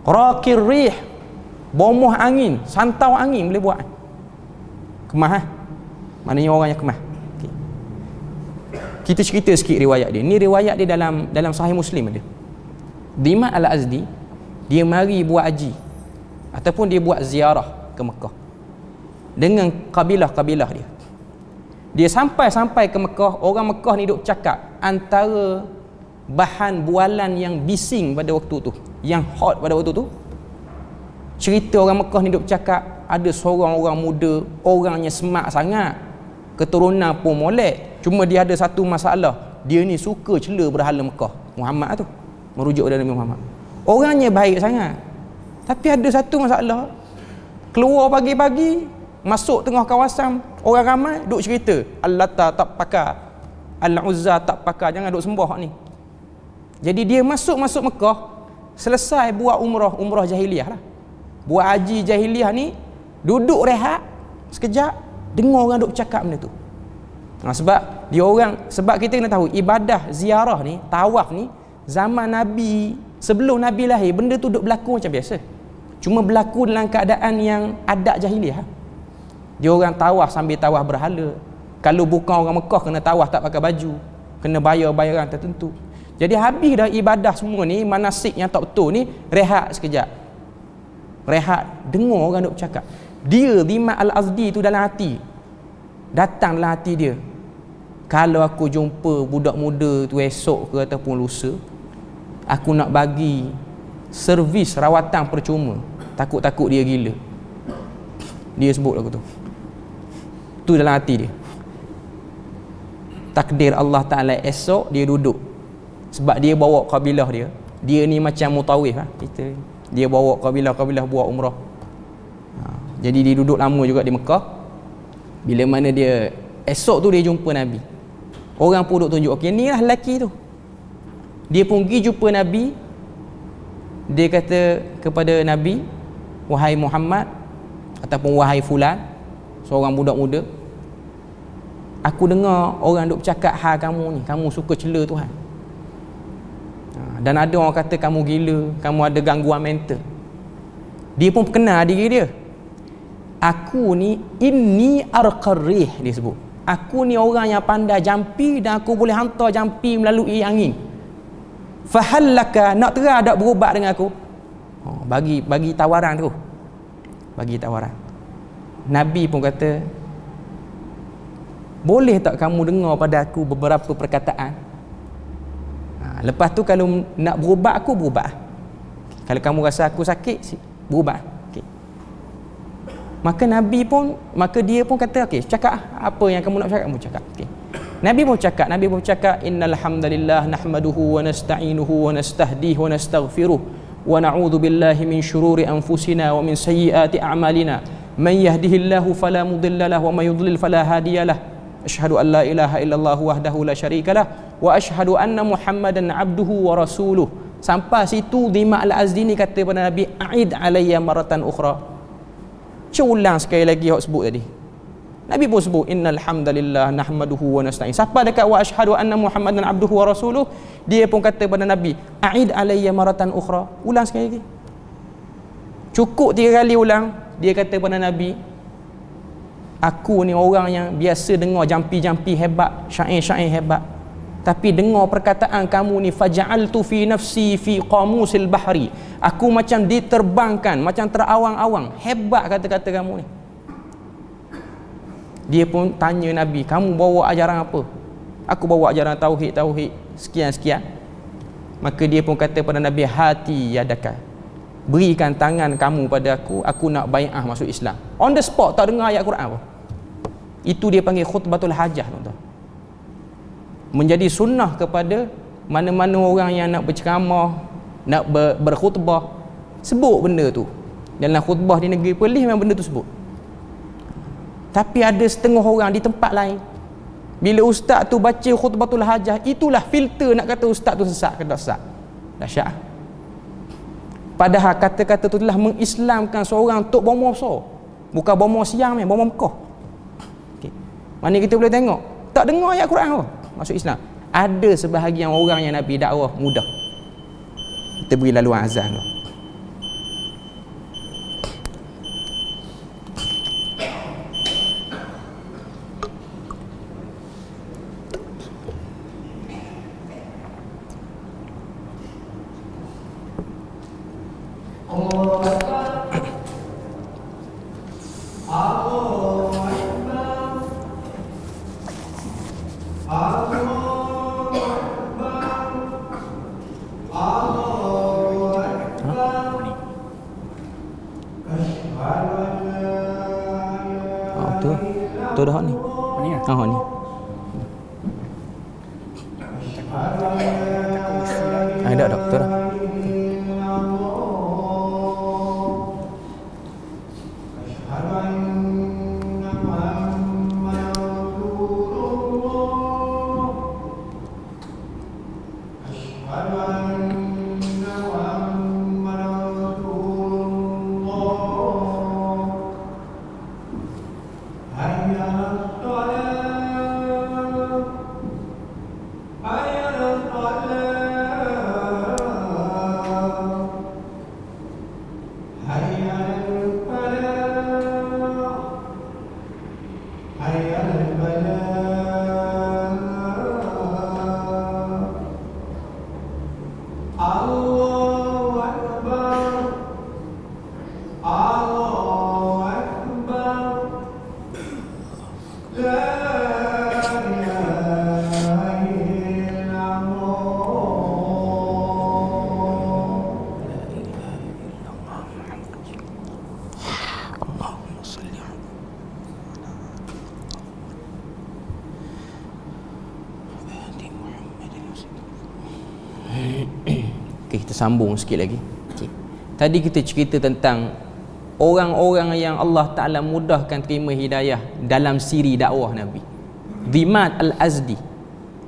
Raqir rih, bomoh angin, santau angin boleh buat. Kemah maknanya orang yang kemah. Okay. Kita cerita sikit riwayat dia. Ni riwayat dia dalam Sahih Muslim ada. Dhiman Al-Azdi dia mari buat haji ataupun dia buat ziarah ke Mekah dengan kabilah-kabilah dia. Dia sampai ke Mekah, orang Mekah ni duk cakap antara bahan bualan yang bising pada waktu tu, yang hot pada waktu tu. Cerita orang Mekah ni duk cakap ada seorang orang muda, orangnya semak sangat, keturunan pun molek, cuma dia ada satu masalah, dia ni suka cela berhala Mekah, Muhammad tu, merujuk pada Nabi Muhammad. Orangnya baik sangat, tapi ada satu masalah. Keluar pagi-pagi, masuk tengah kawasan, orang ramai duk cerita Al-Lata tak pakai, Al-Uzza tak pakai, jangan duk sembah ni. Jadi dia masuk Mekah, selesai buat umrah jahiliah lah, buat haji jahiliah ni, duduk rehat sekejap, dengar orang duk cakap benda tu. Sebab kita kena tahu ibadah ziarah ni, tawaf ni, zaman Nabi, sebelum Nabi lahir, benda tu duk berlaku macam biasa, cuma berlaku dalam keadaan yang adat jahiliah. Dia orang tawaf sambil tawaf berhala. Kalau bukan orang Mekah, kena tawaf tak pakai baju, kena bayar bayaran tertentu. Jadi habis dah ibadah semua ni, manasik yang tak betul ni, rehat sekejap, rehat, dengar orang duk cakap. Dia Dhiman Al-Azdi tu dalam hati, datang dalam hati dia, kalau aku jumpa budak muda tu esok ke ataupun lusa, aku nak bagi servis rawatan percuma, takut-takut dia gila. Dia sebut lagu tu. Tu dalam hati dia. Takdir Allah Ta'ala esok dia duduk, sebab dia bawa kabilah dia ni macam mutawif lah kita. Dia bawa kabilah-kabilah buat umrah. Jadi dia duduk lama juga di Mekah. Bila mana dia esok tu dia jumpa Nabi, orang pun duk tunjuk, okey ni lah lelaki tu. Dia pun pergi jumpa Nabi. Dia kata kepada Nabi, wahai Muhammad, ataupun wahai fulan, seorang budak muda, aku dengar orang duk cakap hal kamu ni, kamu suka cela Tuhan, dan ada orang kata kamu gila, kamu ada gangguan mental. Dia pun kenal diri dia. Aku ni inni arqarrih, dia sebut, aku ni orang yang pandai jampi, dan aku boleh hantar jampi melalui angin. Fahallaka, nak terang tak berubat dengan aku? Bagi tawaran tu, bagi tawaran. Nabi pun kata, boleh tak kamu dengar pada aku beberapa perkataan? Lepas tu kalau nak berubat, aku berubat. Kalau kamu rasa aku sakit, berubat. Okay. Maka dia pun kata, okey, cakap apa yang kamu nak cakap, kamu cakap. Okay. Nabi pun cakap innal hamdalillah nahmaduhu wa nasta'inuhu wa nastahdihi wa nastaghfiruh wa na'udzu billahi min syururi anfusina wa min sayyiati a'malina man yahdihillahu fala mudilla lahu wa may yudlil fala hadiyalah asyhadu an la ilaha illallah wahdahu la syarikalah wa asyhadu anna muhammadan abduhu wa rasuluh. Sampai situ Dhimma al-Azdi ni kata pada Nabi, a'id alayya maratan ukhra. Ulang sekali lagi yang sebut tadi. Nabi pun sebut innal hamdalillah nahmaduhu wa nasta'in. Siapa dekat wa asyhadu anna muhammadan abduhu wa rasuluh, dia pun kata pada Nabi, a'id alayya maratan ukhra. Ulang sekali lagi. Cukup 3 kali ulang, dia kata pada Nabi, aku ni orang yang biasa dengar jampi-jampi hebat, syair-syair hebat, tapi dengar perkataan kamu ni, faja'altu fi nafsi fi qamusil bahri, aku macam diterbangkan, macam terawang-awang. Hebat kata-kata kamu ni. Dia pun tanya Nabi, kamu bawa ajaran apa? Aku bawa ajaran tauhid, sekian-sekian. Maka dia pun kata pada Nabi, hati yadaka, berikan tangan kamu pada aku nak bai'ah masuk Islam. On the spot, tak dengar ayat Quran apa. Itu dia panggil khutbatul hajah, tuan-tuan. Menjadi sunnah kepada mana-mana orang yang nak berceramah, nak berkhutbah, sebut benda tu. Dalam khutbah di negeri Perlis memang benda tu sebut. Tapi ada setengah orang di tempat lain, bila ustaz tu baca khutbatul hajah, itulah filter nak kata ustaz tu sesat ke tak sesat. Dahsyat. Padahal kata-kata tu telah mengislamkan seorang tok bomo besar. Bukan bomo siang ni, bomo Mekah. Okay. Mana kita boleh tengok, tak dengar ayat Quran apa masuk Islam. Ada sebahagian orang yang Nabi dakwah mudah. Kita beri laluan azan tu. Tu dah ni. Ni ah. Oh ni. Ada doktor. Okay, kita sambung sikit lagi. Okay. Tadi kita cerita tentang orang-orang yang Allah Ta'ala mudahkan terima hidayah dalam siri dakwah Nabi. Dhimma al-Azdi.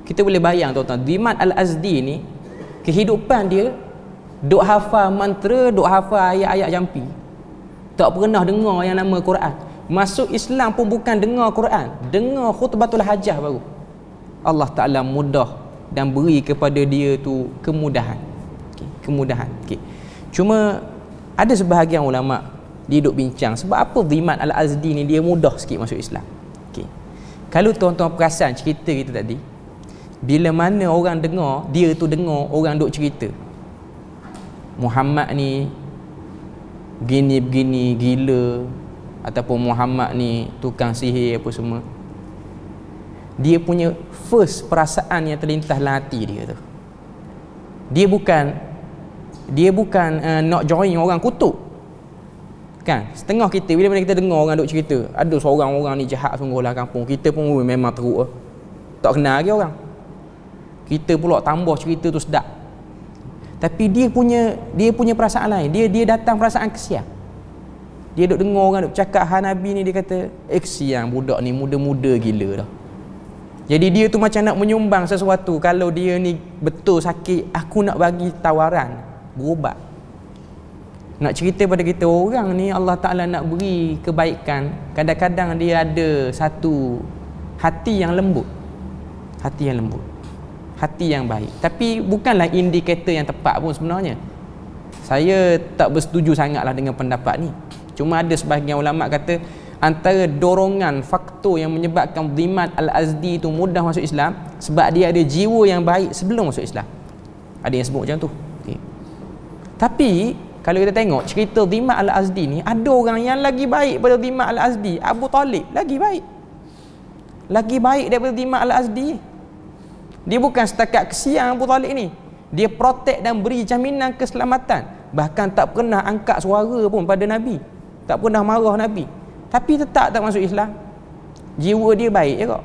Kita boleh bayang tuan-tuan, Dhimma al-Azdi ni kehidupan dia duk hafal mantra, duk hafal ayat-ayat jampi. Tak pernah dengar yang nama Quran. Masuk Islam pun bukan dengar Quran, dengar khutbatul hajah baru. Allah Ta'ala mudah dan beri kepada dia tu kemudahan. Okay, kemudahan. Okay. Cuma ada sebahagian ulama dia duk bincang sebab apa Dhimma al-Azdi ni dia mudah sikit masuk Islam. Okay. Kalau tuan-tuan perasan cerita kita tadi, bila mana orang dengar, dia tu dengar orang duk cerita Muhammad ni begini-begini gila, ataupun Muhammad ni tukang sihir apa semua, dia punya first perasaan yang terlintas dalam hati dia tu, dia bukan nak join orang kutuk kan. Setengah kita bila mana kita dengar orang duk cerita ada seorang orang ni jahat sungguh lah kampung, kita pun memang teruk lah. Tak kenal lagi orang. Kita pula tambah cerita tu sedap. Tapi dia punya perasaan lain. Dia datang perasaan kesian. Dia duk dengar orang duk cakap hal Nabi ni, dia kata, kesian budak ni muda-muda gila dah. Jadi dia tu macam nak menyumbang sesuatu. Kalau dia ni betul sakit, aku nak bagi tawaran berubat. Nak cerita pada kita, orang ni Allah Ta'ala nak beri kebaikan. Kadang-kadang dia ada satu hati yang lembut. Hati yang lembut, hati yang baik. Tapi bukanlah indikator yang tepat pun sebenarnya. Saya tak bersetuju sangatlah dengan pendapat ni. Cuma ada sebahagian ulama kata antara dorongan faktor yang menyebabkan Dhimat Al-Azdi itu mudah masuk Islam sebab dia ada jiwa yang baik sebelum masuk Islam. Ada yang sebut macam tu. Okay. Tapi kalau kita tengok cerita Dhimat Al-Azdi ni, ada orang yang lagi baik pada Dhimat Al-Azdi. Abu Talib lagi baik. Lagi baik daripada Dhimat Al-Azdi. Dia bukan setakat kesian Abu Talib ni. Dia protect dan beri jaminan keselamatan. Bahkan tak pernah angkat suara pun pada Nabi. Tak pernah marah Nabi. Tapi tetap tak masuk Islam. Jiwa dia baik je kok.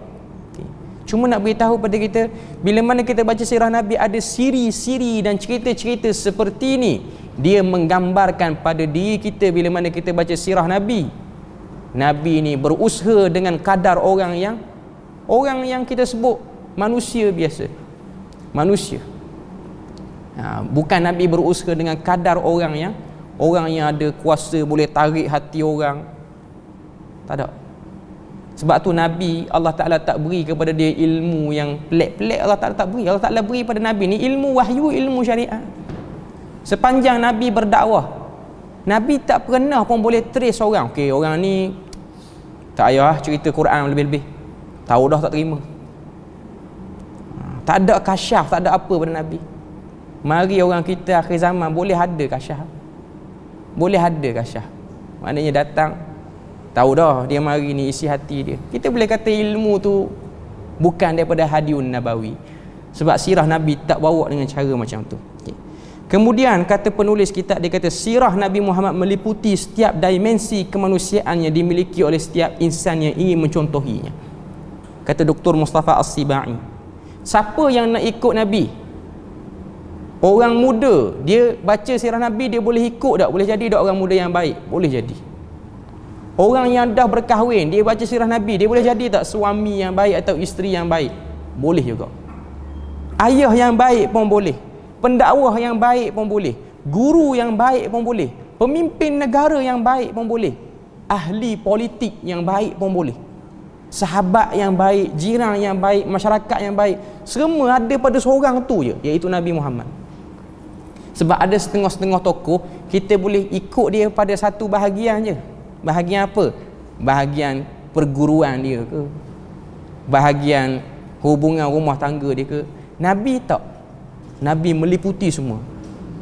Okay. Cuma nak beritahu pada kita, bila mana kita baca sirah Nabi ada siri-siri dan cerita-cerita seperti ni, dia menggambarkan pada diri kita bila mana kita baca sirah Nabi. Nabi ni berusaha dengan kadar orang yang kita sebut manusia biasa. Manusia. Bukan Nabi berusaha dengan kadar orang yang ada kuasa boleh tarik hati orang. Tak ada. Sebab tu Nabi, Allah Ta'ala tak beri kepada dia ilmu yang pelik-pelik. Allah Ta'ala tak beri. Allah Ta'ala beri pada Nabi ni ilmu wahyu, ilmu syariat. Sepanjang Nabi berdakwah, Nabi tak pernah pun boleh trace orang. Okey, orang ni tak payah cerita Quran lebih-lebih. Tahu dah tak terima. Tak ada kasyaf, tak ada apa pada Nabi. Mari orang kita akhir zaman boleh ada kasyaf. Boleh ada kasyaf. Maknanya datang, tahu dah dia mari ni isi hati dia. Kita boleh kata ilmu tu bukan daripada hadiun nabawi. Sebab sirah Nabi tak bawa dengan cara macam tu. Okay. Kemudian kata penulis kitab, dia kata sirah Nabi Muhammad meliputi setiap dimensi kemanusiaan yang dimiliki oleh setiap insan yang ingin mencontohinya. Kata Dr. Mustafa As-Sibai, siapa yang nak ikut Nabi? Orang muda, dia baca sirah Nabi, dia boleh ikut tak? Boleh jadi tak orang muda yang baik? Boleh jadi. Orang yang dah berkahwin, dia baca sirah Nabi, dia boleh jadi tak suami yang baik atau isteri yang baik? Boleh juga. Ayah yang baik pun boleh. Pendakwah yang baik pun boleh. Guru yang baik pun boleh. Pemimpin negara yang baik pun boleh. Ahli politik yang baik pun boleh. Sahabat yang baik, jiran yang baik, masyarakat yang baik, semua ada pada seorang tu je, iaitu Nabi Muhammad. Sebab ada setengah-setengah tokoh, kita boleh ikut dia pada satu bahagian je. Bahagian apa? Bahagian perguruan dia ke? Bahagian hubungan rumah tangga dia ke? Nabi tak. Nabi meliputi semua.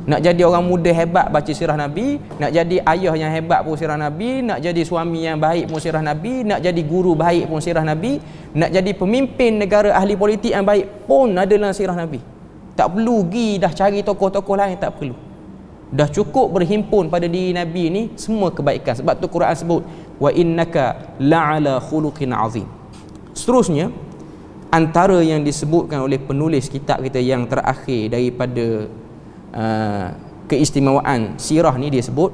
Nak jadi orang muda hebat baca sirah Nabi, nak jadi ayah yang hebat pun sirah Nabi, nak jadi suami yang baik pun sirah Nabi, nak jadi guru baik pun sirah Nabi, nak jadi pemimpin negara ahli politik yang baik pun ada dalam sirah Nabi. Tak perlu pergi dah cari tokoh-tokoh lain, tak perlu. Dah cukup berhimpun pada diri Nabi ni semua kebaikan. Sebab tu Quran sebut wa innaka la'ala khuluqin azim. Seterusnya, antara yang disebutkan oleh penulis kitab kita yang terakhir daripada keistimewaan sirah ni, dia sebut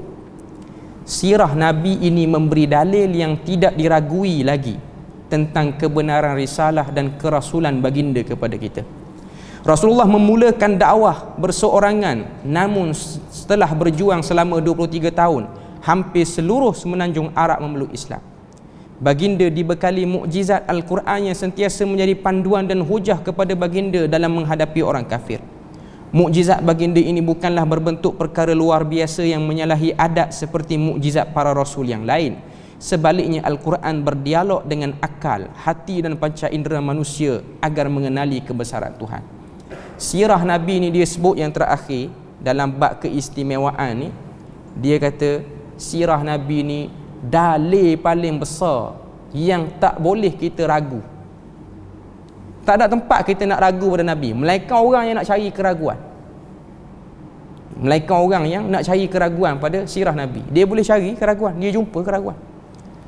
sirah Nabi ini memberi dalil yang tidak diragui lagi tentang kebenaran risalah dan kerasulan baginda kepada kita. Rasulullah memulakan dakwah berseorangan, namun setelah berjuang selama 23 tahun, hampir seluruh semenanjung Arab memeluk Islam. Baginda dibekali mukjizat Al-Quran yang sentiasa menjadi panduan dan hujah kepada baginda dalam menghadapi orang kafir. Mukjizat baginda ini bukanlah berbentuk perkara luar biasa yang menyalahi adat seperti mukjizat para rasul yang lain. Sebaliknya, Al-Quran berdialog dengan akal, hati dan panca indera manusia agar mengenali kebesaran Tuhan. Sirah Nabi ni dia sebut yang terakhir dalam bab keistimewaan ni, dia kata sirah Nabi ni dalil paling besar yang tak boleh kita ragu. Tak ada tempat kita nak ragu pada Nabi, melainkan orang yang nak cari keraguan. Melainkan orang yang nak cari keraguan pada sirah Nabi, dia boleh cari keraguan, dia jumpa keraguan.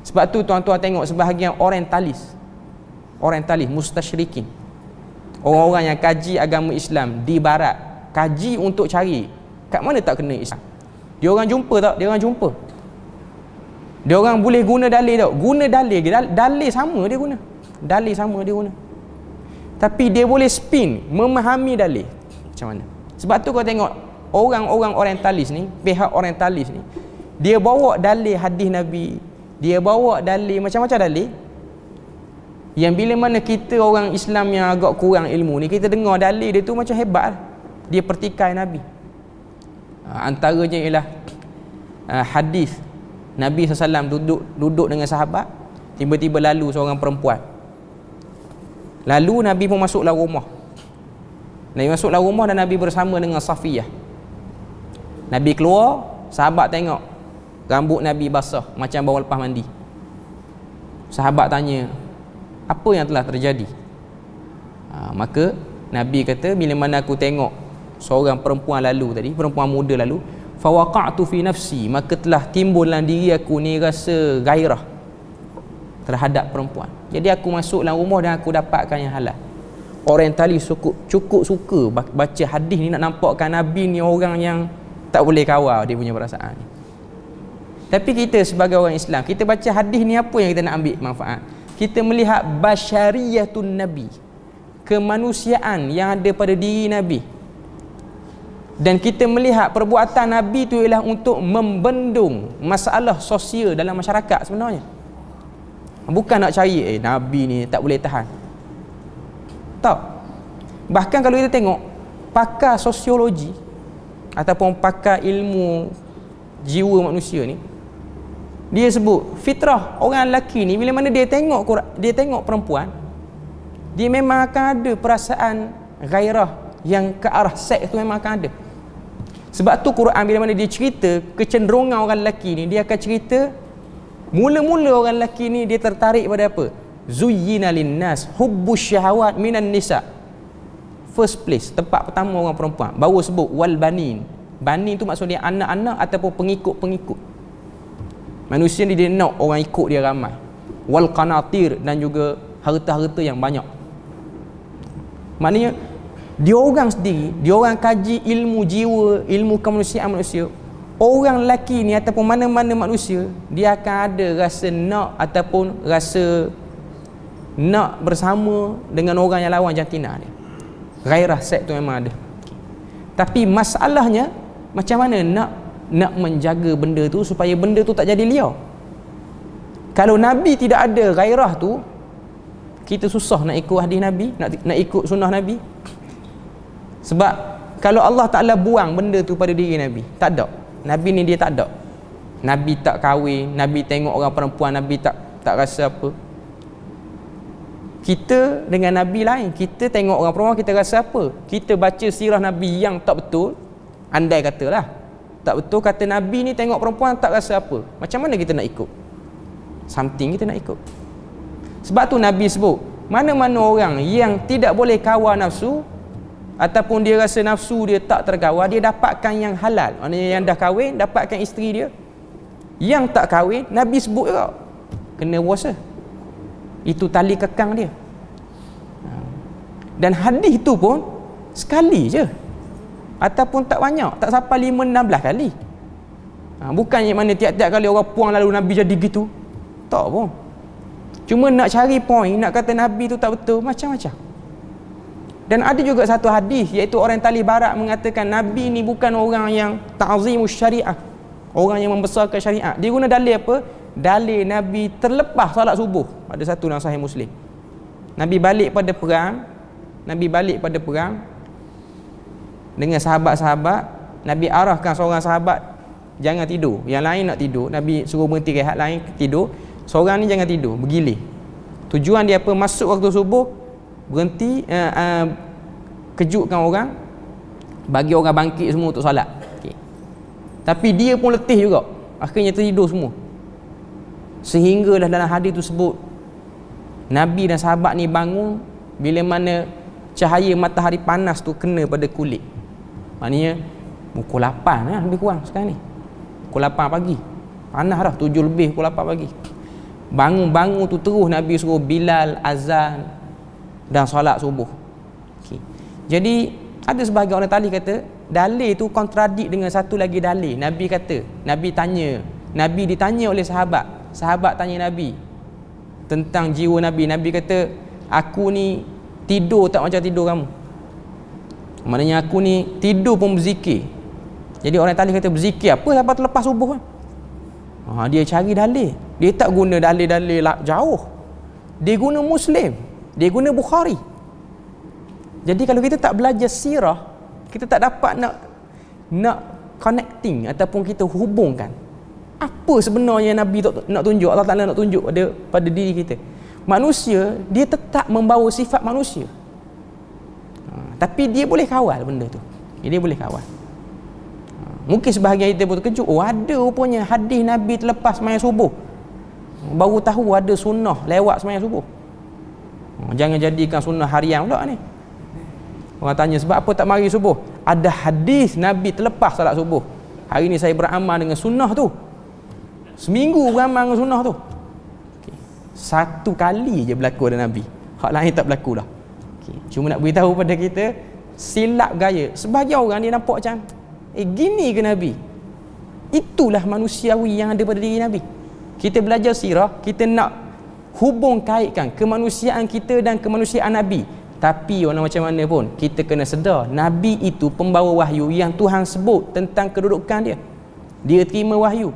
Sebab tu tuan-tuan tengok sebahagian orientalis, mustasyrikin, orang-orang yang kaji agama Islam di barat, kaji untuk cari kat mana tak kena Islam. Dia orang jumpa tak? Dia orang jumpa. Dia orang boleh guna dalil tak? Guna dalil, dalil sama dia guna. Dalil sama dia guna. Tapi dia boleh spin, memahami dalil. Macam mana? Sebab tu kau tengok orang-orang orientalis ni, pihak orientalis ni, dia bawa dalil hadis Nabi, dia bawa dalil macam-macam dalil. Yang bila mana kita orang Islam yang agak kurang ilmu ni, kita dengar dalil dia tu macam hebat lah. Dia pertikai Nabi. Antaranya ialah hadis Nabi SAW duduk dengan sahabat, tiba-tiba lalu seorang perempuan. Lalu Nabi pun masuklah rumah. Nabi masuklah rumah dan Nabi bersama dengan Safiyah. Nabi keluar, sahabat tengok rambut Nabi basah macam baru lepas mandi. Sahabat tanya, apa yang telah terjadi? Maka Nabi kata, bila mana aku tengok seorang perempuan lalu tadi, perempuan muda lalu, fawaqa'tu fi nafsi, maka telah timbul dalam diri aku ni rasa gairah terhadap perempuan. Jadi aku masuk dalam rumah dan aku dapatkan yang halal. Orientalis cukup suka baca hadis ni, nak nampakkan Nabi ni orang yang tak boleh kawal dia punya perasaan ni. Tapi kita sebagai orang Islam, kita baca hadis ni, apa yang kita nak ambil manfaat? Kita melihat basyariyatun Nabi, kemanusiaan yang ada pada diri Nabi. Dan kita melihat perbuatan Nabi itu ialah untuk membendung masalah sosial dalam masyarakat sebenarnya. Bukan nak cari Nabi ni tak boleh tahan. Tak. Bahkan kalau kita tengok pakar sosiologi ataupun pakar ilmu jiwa manusia ni, dia sebut fitrah orang lelaki ni, bila mana dia tengok perempuan, dia memang akan ada perasaan gairah yang ke arah seks tu, memang akan ada. Sebab tu Quran bila mana dia cerita kecenderungan orang lelaki ni, dia akan cerita mula-mula orang lelaki ni dia tertarik pada apa? Zuyyina linnas hubbus syahawat minan nisa. First place, tempat pertama orang perempuan. Baru sebut wal banin. Banin tu maksudnya anak-anak ataupun pengikut-pengikut. Manusia ni dia nak orang ikut dia ramai. Wal qanatir, dan juga harta-harta yang banyak. Maknanya dia orang sendiri, dia orang kaji ilmu jiwa, ilmu kemanusiaan manusia. Orang lelaki ni ataupun mana-mana manusia, dia akan ada rasa nak ataupun rasa nak bersama dengan orang yang lawan jantina dia. Gairah seks tu memang ada. Tapi masalahnya macam mana nak menjaga benda tu supaya benda tu tak jadi liar. Kalau Nabi tidak ada gairah tu, kita susah nak ikut hadis Nabi, nak ikut sunnah Nabi. Sebab kalau Allah Ta'ala buang benda tu pada diri Nabi, tak ada. Nabi ni dia tak ada. Nabi tak kahwin, Nabi tengok orang perempuan, Nabi tak rasa apa. Kita dengan Nabi lain. Kita tengok orang perempuan, kita rasa apa? Kita baca sirah Nabi yang tak betul, andai katalah tak betul, kata Nabi ni tengok perempuan tak rasa apa. Macam mana kita nak ikut? Something kita nak ikut. Sebab tu Nabi sebut, mana-mana orang yang tidak boleh kawal nafsu, ataupun dia rasa nafsu dia tak terkawal, dia dapatkan yang halal. Maknanya yang dah kahwin, dapatkan isteri dia. Yang tak kahwin, Nabi sebut juga, kena puasa. Itu tali kekang dia. Dan hadis tu pun sekali je, ataupun tak banyak, tak sampai 5-16 kali. Bukan yang mana tiap-tiap kali orang puang lalu Nabi jadi gitu. Tak pun. Cuma nak cari point, nak kata Nabi tu tak betul, macam-macam. Dan ada juga satu hadis, iaitu orientalis barat mengatakan Nabi ni bukan orang yang ta'zimus syariah, orang yang membesarkan syariat. Dia guna dalil apa? Dalil Nabi terlepas solat subuh. Ada satu dalam Sahih Muslim. Nabi balik pada perang dengan sahabat-sahabat. Nabi arahkan seorang sahabat jangan tidur, yang lain nak tidur. Nabi suruh berhenti rehat, lain tidur, seorang ni jangan tidur, bergilir. Tujuan dia apa? Masuk waktu subuh, berhenti, kejutkan orang, bagi orang bangkit semua untuk solat. Okay. Tapi dia pun letih juga, akhirnya tertidur semua. Sehinggalah dalam hadis tu sebut, Nabi dan sahabat ni bangun bila mana cahaya matahari panas tu kena pada kulit. Maknanya pukul 8 lah, lebih kurang sekarang ni, pukul 8 pagi, panas dah, 7 lebih, pukul 8 pagi. Bangun tu terus Nabi suruh Bilal azan dan solat subuh. Jadi ada sebahagian orang talih kata dalil tu kontradik dengan satu lagi dalil. Nabi kata, Nabi ditanya oleh sahabat tanya Nabi tentang jiwa Nabi. Nabi kata, aku ni tidur tak macam tidur kamu. Maknanya aku ni tidur pun berzikir. Jadi orang talih kata, berzikir apa sampai terlepas subuh kan? Dia cari dalil. Dia tak guna dalil-dalil jauh. Dia guna Muslim, dia guna Bukhari. Jadi kalau kita tak belajar sirah, kita tak dapat nak connecting ataupun kita hubungkan apa sebenarnya Nabi nak tunjuk, Allah Ta'ala nak tunjuk pada diri kita. Manusia, dia tetap membawa sifat manusia, tapi dia boleh kawal benda tu. Dia boleh kawal. Mungkin sebahagian kita pun terkejut, ada rupanya hadis Nabi terlepas sembahyang subuh. Baru tahu ada sunnah lewat sembahyang subuh. Jangan jadikan sunnah harian pula ni. Orang tanya, sebab apa tak mari subuh? Ada hadis Nabi terlepas salat subuh. Hari ni saya beramal dengan sunnah tu. Seminggu beramal dengan sunnah tu. Satu kali je berlaku ada Nabi. Hak lain tak berlaku dah. Cuma nak beritahu pada kita, silap gaya. Sebahagian orang dia nampak macam, gini ke Nabi? Itulah manusiawi yang ada pada diri Nabi. Kita belajar sirah, kita nak hubung kaitkan kemanusiaan kita dan kemanusiaan Nabi. Tapi orang macam mana pun, kita kena sedar Nabi itu pembawa wahyu yang Tuhan sebut tentang kedudukan dia. Dia terima wahyu.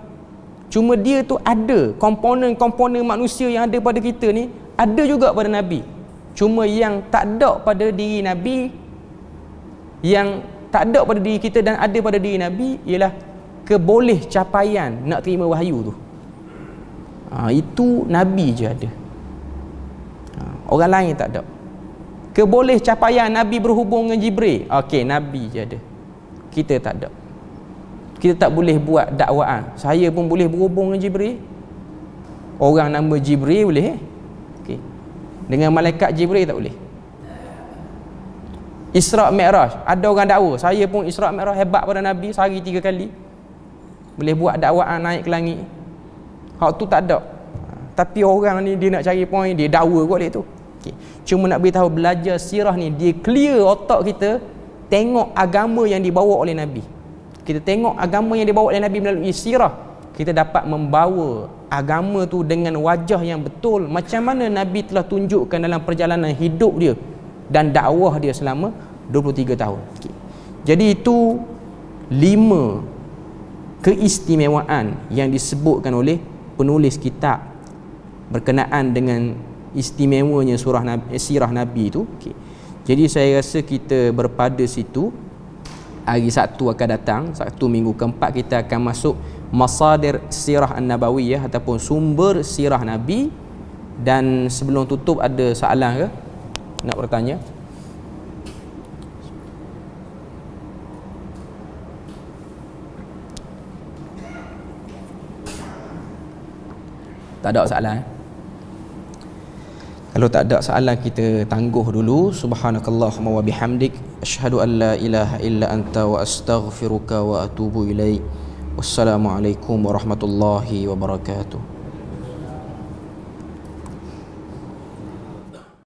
Cuma dia tu ada komponen-komponen manusia yang ada pada kita ni, ada juga pada Nabi. Cuma yang tak ada pada diri Nabi, yang tak ada pada diri kita dan ada pada diri Nabi, ialah keboleh capaian nak terima wahyu tu. Itu Nabi je ada. Orang lain tak ada. Keboleh capaian Nabi berhubung dengan Jibril, okey, Nabi je ada. Kita tak ada. Kita tak boleh buat dakwaan. Saya pun boleh berhubung dengan Jibril. Orang nama Jibril boleh, okey. Dengan malaikat Jibril tak boleh. Isra' Mi'raj, ada orang dakwa, saya pun Isra' Mi'raj hebat pada Nabi, sehari 3 kali. Boleh buat dakwaan naik ke langit. Hak tu tak ada. Tapi orang ni dia nak cari point, dia dakwa kot dia tu. Okay. Cuma nak beritahu, belajar sirah ni dia clear otak kita, tengok agama yang dibawa oleh Nabi. Kita tengok agama yang dibawa oleh Nabi melalui sirah, kita dapat membawa agama tu dengan wajah yang betul, macam mana Nabi telah tunjukkan dalam perjalanan hidup dia dan dakwah dia selama 23 tahun. Okay. Jadi itu 5 keistimewaan yang disebutkan oleh penulis kitab berkenaan dengan istimewanya sirah Nabi itu. Okay. Jadi saya rasa kita berpada situ. Hari Sabtu akan datang, Sabtu minggu keempat, kita akan masuk masadir sirah an-nabawiyah ataupun sumber sirah Nabi. Dan sebelum tutup, ada soalan ke nak bertanya? Tak ada soalan? Kalau tak ada soalan, kita tangguh dulu. Subhanakallahumma wa bihamdik, asyhadu an la ilaha illa anta wa astaghfiruka wa atubu ilaik. Wassalamualaikum warahmatullahi wabarakatuh.